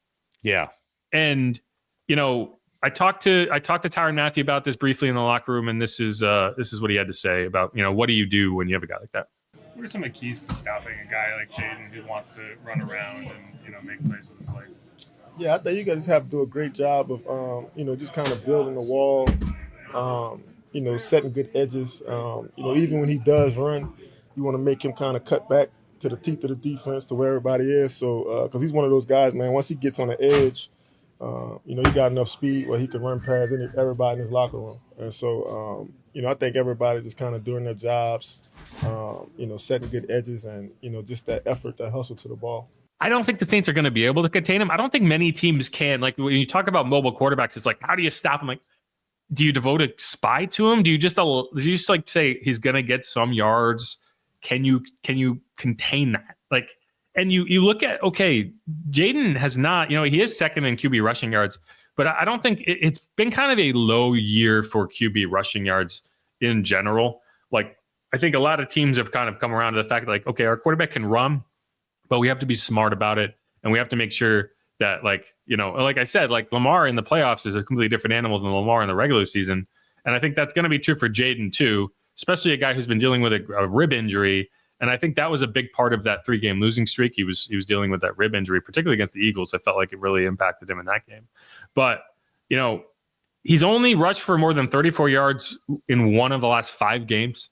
Yeah. And I talked to Tyrann Mathieu about this briefly in the locker room, and this is what he had to say about what do you do when you have a guy like that? What are some of the keys to stopping a guy like Jaden who wants to run around and make plays with his legs? Yeah, I think you guys have to do a great job of just kind of building the wall, setting good edges. Even when he does run, you want to make him kind of cut back to the teeth of the defense to where everybody is. So, because he's one of those guys, man, once he gets on the edge, he got enough speed where he can run past everybody in his locker room. And so, I think everybody just kind of doing their jobs, setting good edges and, just that effort, that hustle to the ball. I don't think the Saints are going to be able to contain him. I don't think many teams can. Like, when you talk about mobile quarterbacks, it's like, how do you stop him? Like, do you devote a spy to him? Do you just like say he's going to get some yards? Can you contain that? Like, and you look at, okay, Jaden has not, he is second in QB rushing yards, but I don't think it's been kind of a low year for QB rushing yards in general. Like, I think a lot of teams have kind of come around to the fact that, like, okay, our quarterback can run, but we have to be smart about it. And we have to make sure that, like I said, like, Lamar in the playoffs is a completely different animal than Lamar in the regular season. And I think that's going to be true for Jaden too, especially a guy who's been dealing with a rib injury. And I think that was a big part of that 3-game losing streak. He was dealing with that rib injury, particularly against the Eagles. I felt like it really impacted him in that game. But, he's only rushed for more than 34 yards in one of the last 5 games.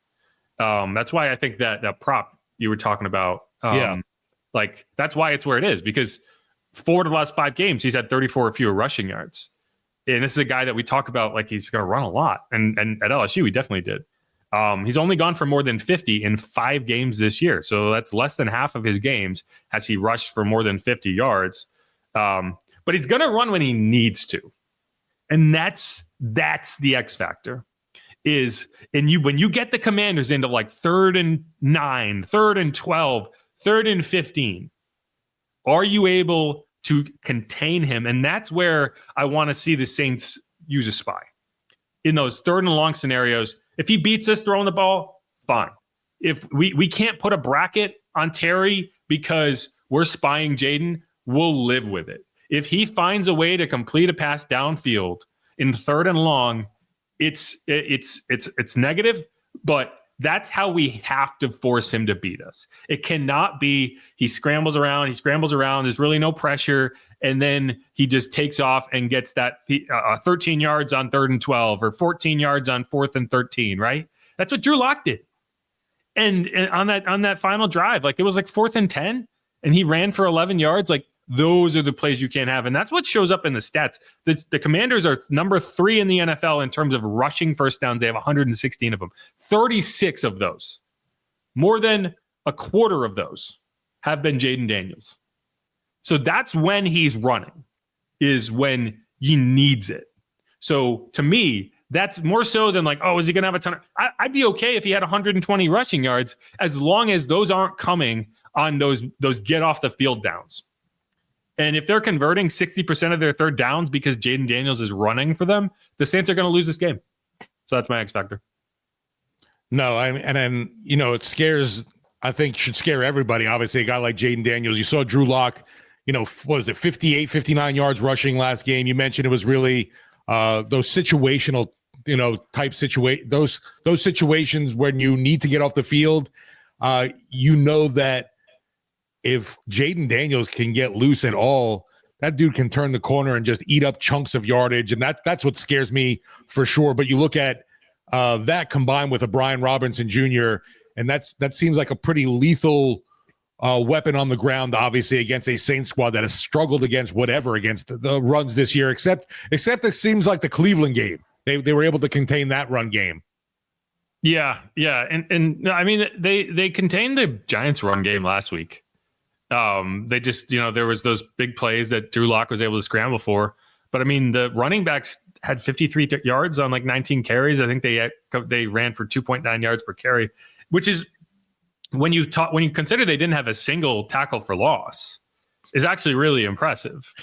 That's why I think that prop you were talking about, like, that's why it's where it is, because 4 of the last 5 games, he's had 34 or fewer rushing yards. And this is a guy that we talk about like he's going to run a lot. And at LSU, he definitely did. He's only gone for more than 50 in 5 games this year. So that's less than half of his games has he rushed for more than 50 yards. But he's going to run when he needs to. And that's the X factor. When you get the Commanders into like 3rd and 9, 3rd and 12, 3rd and 15, are you able to contain him? And that's where I want to see the Saints use a spy. In those 3rd and long scenarios, if he beats us throwing the ball, fine. If we can't put a bracket on Terry because we're spying Jaden, we'll live with it. If he finds a way to complete a pass downfield in 3rd and long, it's negative, but that's how we have to force him to beat us. It cannot be he scrambles around, there's really no pressure, and then he just takes off and gets that 13 yards on 3rd and 12 or 14 yards on 4th and 13, right? That's what Drew Lock did. And on that final drive, like, it was like 4th and 10, and he ran for 11 yards. Like, those are the plays you can't have. And that's what shows up in the stats. The Commanders are number 3 in the NFL in terms of rushing first downs. They have 116 of them. 36 of those, more than a quarter of those, have been Jaden Daniels. So that's when he's running, is when he needs it. So to me, that's more so than like, oh, is he going to have a ton of... I'd be okay if he had 120 rushing yards, as long as those aren't coming on those get off the field downs. And if they're converting 60% of their 3rd downs because Jaden Daniels is running for them, the Saints are going to lose this game. So that's my X factor. No, it scares, I think should scare everybody. Obviously, a guy like Jaden Daniels, you saw Drew Lock, what was it, 58, 59 yards rushing last game. You mentioned it was really those situational type situation, those situations when you need to get off the field, that if Jaden Daniels can get loose at all, that dude can turn the corner and just eat up chunks of yardage, and that's what scares me for sure. But you look at that combined with a Brian Robinson Jr., and that seems like a pretty lethal weapon on the ground, obviously, against a Saints squad that has struggled against the runs this year, except it seems like the Cleveland game. They were able to contain that run game. Yeah. And I mean, they contained the Giants run game last week. They just, there was those big plays that Drew Lock was able to scramble for. But I mean, the running backs had 53 yards on like 19 carries. I think they ran for 2.9 yards per carry, which is when you consider they didn't have a single tackle for loss, is actually really impressive.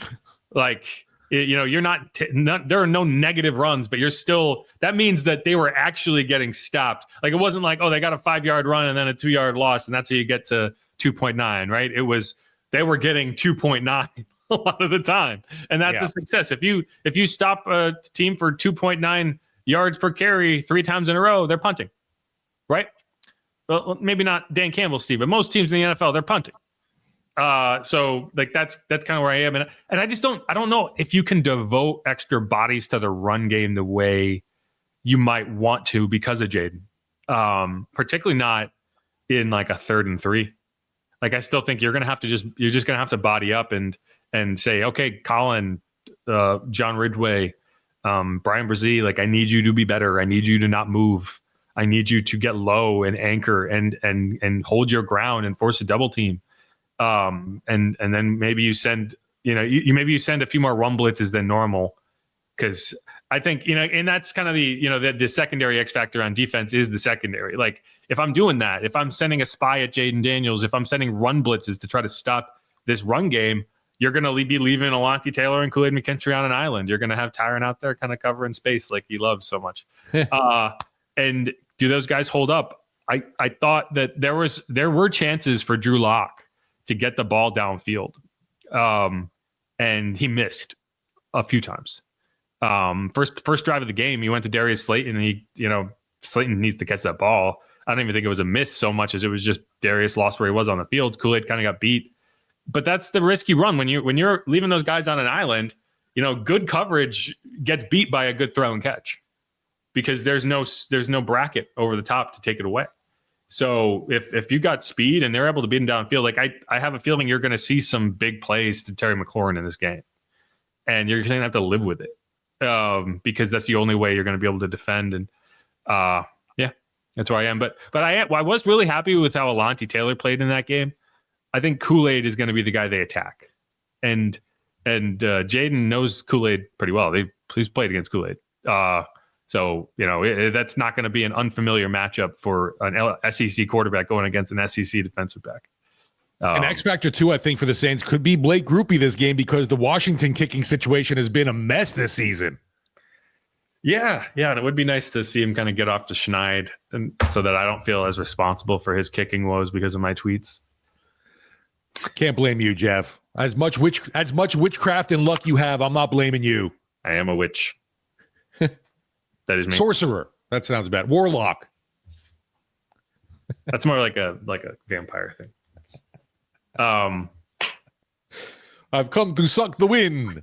Like, you're not there are no negative runs, but you're still, that means that they were actually getting stopped. Like, it wasn't like, oh, they got a 5-yard run and then a 2-yard loss, and that's how you get to 2.9, right? It was, they were getting 2.9 a lot of the time, and that's a success. If you stop a team for 2.9 yards per carry 3 times in a row, they're punting, right? Well, maybe not Dan Campbell, Steve, but most teams in the NFL, they're punting. So like that's kind of where I am, and I don't know if you can devote extra bodies to the run game the way you might want to because of Jaden, particularly not in like a 3rd and 3. Like, I still think you're just gonna have to body up and say, okay, Colin, John Ridgway, Brian Brzee, like, I need you to be better. I need you to not move. I need you to get low and anchor and hold your ground and force a double team. And then maybe you send, maybe you send a few more run blitzes than normal. Cause I think, and that's kind of the secondary X factor on defense is the secondary. Like, if I'm doing that, if I'm sending a spy at Jaden Daniels, if I'm sending run blitzes to try to stop this run game, you're going to be leaving Alontae Taylor and Kool-Aid McKinstry on an island. You're going to have Tyrann out there kind of covering space like he loves so much. And do those guys hold up? I thought that there were chances for Drew Lock to get the ball downfield. And he missed a few times. First drive of the game, he went to Darius Slayton, and Slayton needs to catch that ball. I don't even think it was a miss so much as it was just Darius lost where he was on the field. Kool-Aid kind of got beat. But that's the risk you run when you're leaving those guys on an island. Good coverage gets beat by a good throw and catch because there's no bracket over the top to take it away. So if you got speed and they're able to beat him downfield, like I have a feeling you're going to see some big plays to Terry McLaurin in this game, and you're going to have to live with it because that's the only way you're going to be able to defend. And that's where I am. But I was really happy with how Alontae Taylor played in that game. I think Kool-Aid is going to be the guy they attack, and Jaden knows Kool-Aid pretty well. He's played against Kool-Aid. So, that's not going to be an unfamiliar matchup for an SEC quarterback going against an SEC defensive back. An X factor too, I think, for the Saints could be Blake Groupie this game because the Washington kicking situation has been a mess this season. Yeah, and it would be nice to see him kind of get off the schneid, and so that I don't feel as responsible for his kicking woes because of my tweets. Can't blame you, Jeff. As much witchcraft and luck you have, I'm not blaming you. I am a witch. That is me. Sorcerer. That sounds bad. Warlock. That's more like a vampire thing. I've come to suck the wind.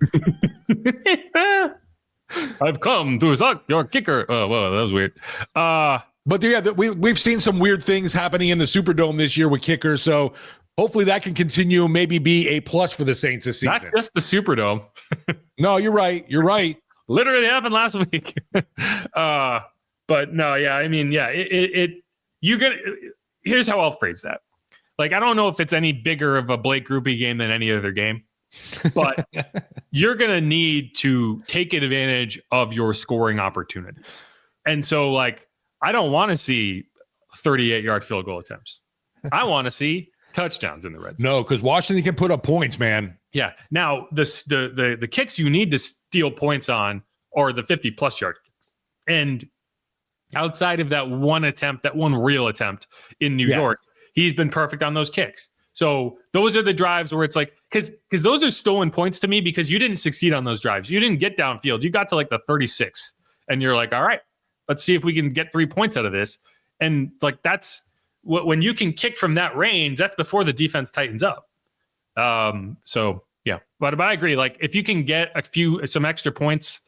I've come to suck your kicker. Oh, whoa, that was weird. But yeah, we've seen some weird things happening in the Superdome this year with kickers. So hopefully that can continue, maybe be a plus for the Saints this season. Not just the Superdome. No, you're right. You're right. Literally happened last week. But no, yeah, I mean, yeah, here's how I'll phrase that. Like, I don't know if it's any bigger of a Blake Groupie game than any other game, but you're going to need to take advantage of your scoring opportunities. And so, like, I don't want to see 38-yard field goal attempts. I want to see touchdowns in the red zone. No, because Washington can put up points, man. Yeah. Now, the kicks you need to steal points on are the 50-plus yard kicks. And outside of that one real attempt in New York, he's been perfect on those kicks. So those are the drives where it's like, because those are stolen points to me because you didn't succeed on those drives. You didn't get downfield. You got to like the 36 and you're like, all right, let's see if we can get 3 points out of this. And like that's when you can kick from that range, that's before the defense tightens up. So yeah, but I agree. Like if you can get some extra points,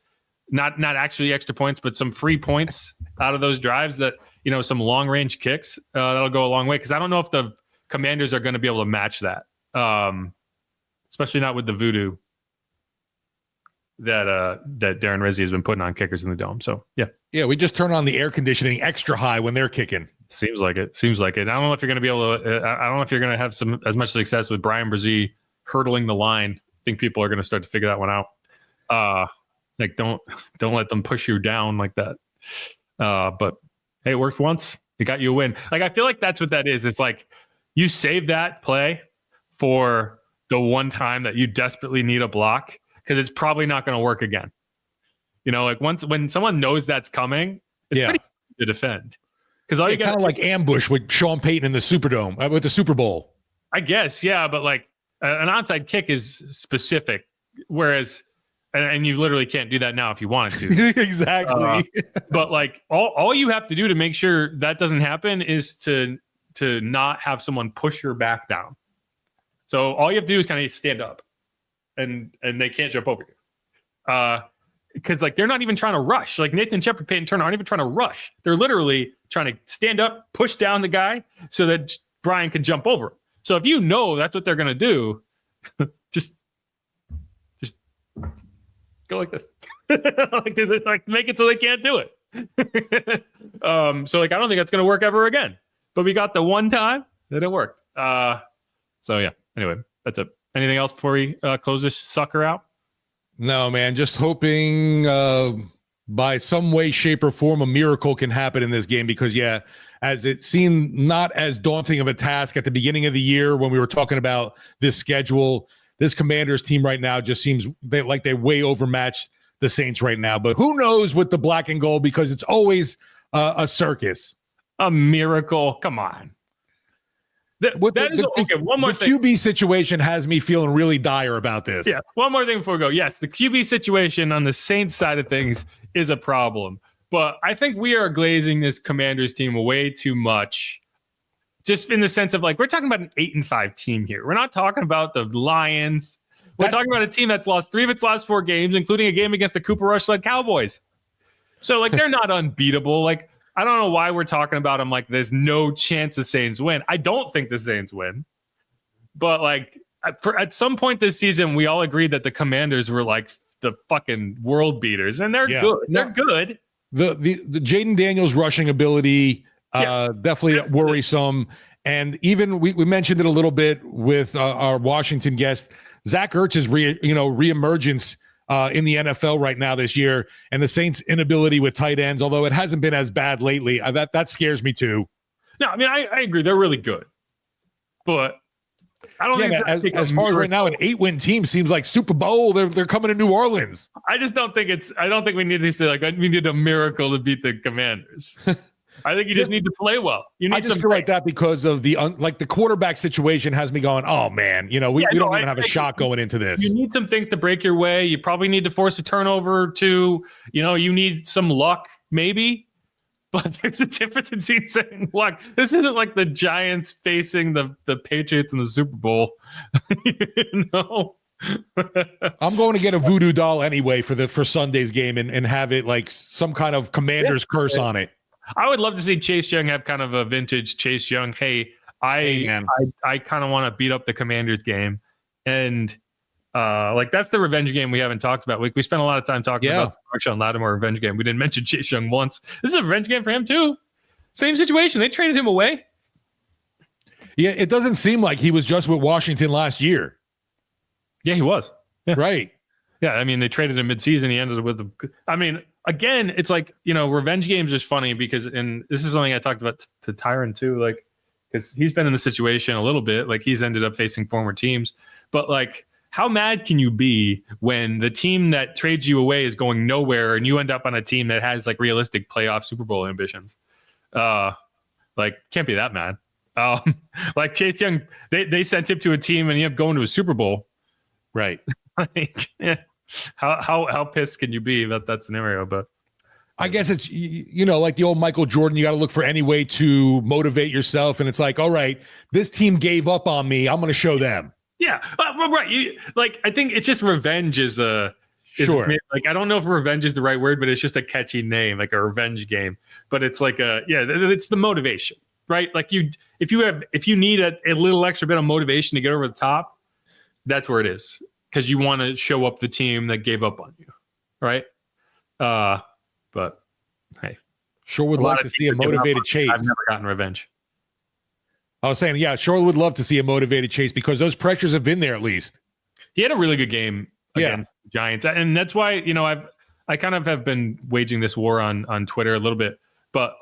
not actually extra points, but some free points out of those drives that, some long range kicks, that'll go a long way. Cause I don't know if the Commanders are going to be able to match that. Especially not with the voodoo that Darren Rizzi has been putting on kickers in the dome. So yeah, we just turn on the air conditioning extra high when they're kicking. Seems like it. I don't know if you're going to be able to. I don't know if you're going to have as much success with Brian Brzee hurdling the line. I think people are going to start to figure that one out. Like don't let them push you down like that. But hey, it worked once. It got you a win. Like I feel like that's what that is. It's like you save that play for the one time that you desperately need a block because it's probably not going to work again. Like when someone knows that's coming, it's pretty easy to defend. Because all you got kind of like ambush with Sean Payton in the Superdome with the Super Bowl. I guess, yeah, but like an onside kick is specific, whereas and you literally can't do that now if you wanted to. Exactly. But like all you have to do to make sure that doesn't happen is to not have someone push your back down. So all you have to do is kind of stand up, and they can't jump over you. Because like they're not even trying to rush. Like Nathan Shepard, Peyton Turner aren't even trying to rush. They're literally trying to stand up, push down the guy so that Brian can jump over him. So if that's what they're gonna do, just go like this. like make it so they can't do it. So like I don't think that's gonna work ever again. But we got the one time that it worked. So yeah. Anyway, that's it. Anything else before we close this sucker out? No, man. Just hoping by some way, shape, or form, a miracle can happen in this game because, as it seemed not as daunting of a task at the beginning of the year when we were talking about this schedule, this Commanders team right now just seems like they way overmatched the Saints right now. But who knows with the black and gold because it's always a circus. A miracle. Come on. One more thing. The QB situation has me feeling really dire about this. Yeah, one more thing before we go. Yes, the QB situation on the Saints side of things is a problem. But I think we are glazing this Commanders team way too much. Just in the sense of like, we're talking about an 8-5 team here. We're not talking about the Lions. We're talking about a team that's lost 3 of its last 4 games, including a game against the Cooper Rush-led Cowboys. So like, they're not unbeatable. Like, I don't know why we're talking about them like there's no chance the Saints win. I don't think the Saints win. But like at some point this season, we all agreed that the Commanders were like the fucking world beaters, and they're good. They're good. The Jaden Daniels rushing ability definitely worrisome. And even we mentioned it a little bit with our Washington guest, Zach Ertz's reemergence in the NFL right now this year, and the Saints' inability with tight ends, although it hasn't been as bad lately. That scares me too. No, I mean, I agree. They're really good. But I don't think as far as right now, an 8-win team seems like Super Bowl. They're coming to New Orleans. I just don't think we need to say we need a miracle to beat the Commanders. I think you just need to play well. I just feel like that because of the quarterback situation has me going, oh man, we don't even have a shot going into this. You need some things to break your way. You probably need to force a turnover too. You need some luck maybe. But there's a difference in saying luck. This isn't like the Giants facing the Patriots in the Super Bowl. I'm going to get a voodoo doll anyway for Sunday's game and have it like some kind of Commander's curse on it. I would love to see Chase Young have kind of a vintage Chase Young. Hey, I kind of want to beat up the Commanders game. And that's the revenge game we haven't talked about. We spent a lot of time talking about the Marshawn Lattimore revenge game. We didn't mention Chase Young once. This is a revenge game for him too. Same situation. They traded him away. Yeah, it doesn't seem like he was just with Washington last year. Yeah, he was. Yeah. Right. Yeah, I mean, they traded him midseason. He ended with again, it's like, revenge games is funny because, and this is something I talked about to Tyrann too, like, because he's been in the situation a little bit, like he's ended up facing former teams, but like, how mad can you be when the team that trades you away is going nowhere and you end up on a team that has like realistic playoff Super Bowl ambitions? Can't be that mad. Like Chase Young, they sent him to a team and he ended up going to a Super Bowl. Right. How pissed can you be about that scenario? But I guess it's, like the old Michael Jordan, you got to look for any way to motivate yourself. And it's like, all right, this team gave up on me. I'm going to show them. Yeah. Right. I think it's just revenge is Sure. Like, I don't know if revenge is the right word, but it's just a catchy name, like a revenge game. But it's like it's the motivation, right? Like if you need a little extra bit of motivation to get over the top, that's where it is. Because you want to show up the team that gave up on you. Right. But hey, Sure would like to see a motivated Chase. I've never gotten revenge. I was saying, yeah, sure would love to see a motivated Chase because those pressures have been there at least. He had a really good game against the Giants. And that's why, I kind of have been waging this war on Twitter a little bit. But,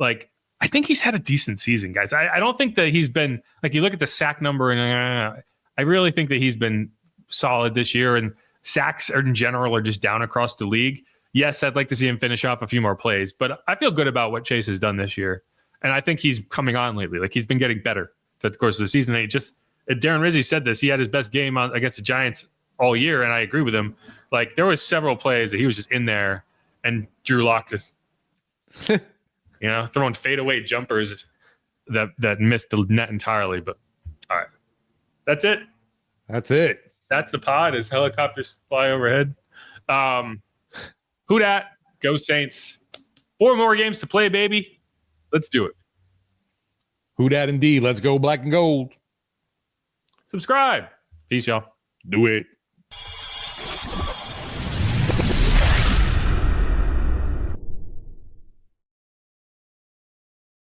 I think he's had a decent season, guys. I don't think that he's been, you look at the sack number, and I really think that he's been solid this year. And sacks in general are just down across the league. Yes, I'd like to see him finish off a few more plays. But I feel good about what Chase has done this year. And I think he's coming on lately. He's been getting better throughout the course of the season. Darren Rizzi said this. He had his best game against the Giants all year, and I agree with him. There was several plays that he was just in there, and Drew Lock just, throwing fadeaway jumpers that missed the net entirely. But all right, that's it. That's it. That's the pod as helicopters fly overhead. Who dat? Go Saints. 4 more games to play, baby. Let's do it. Who dat indeed? Let's go black and gold. Subscribe. Peace, y'all. Do it.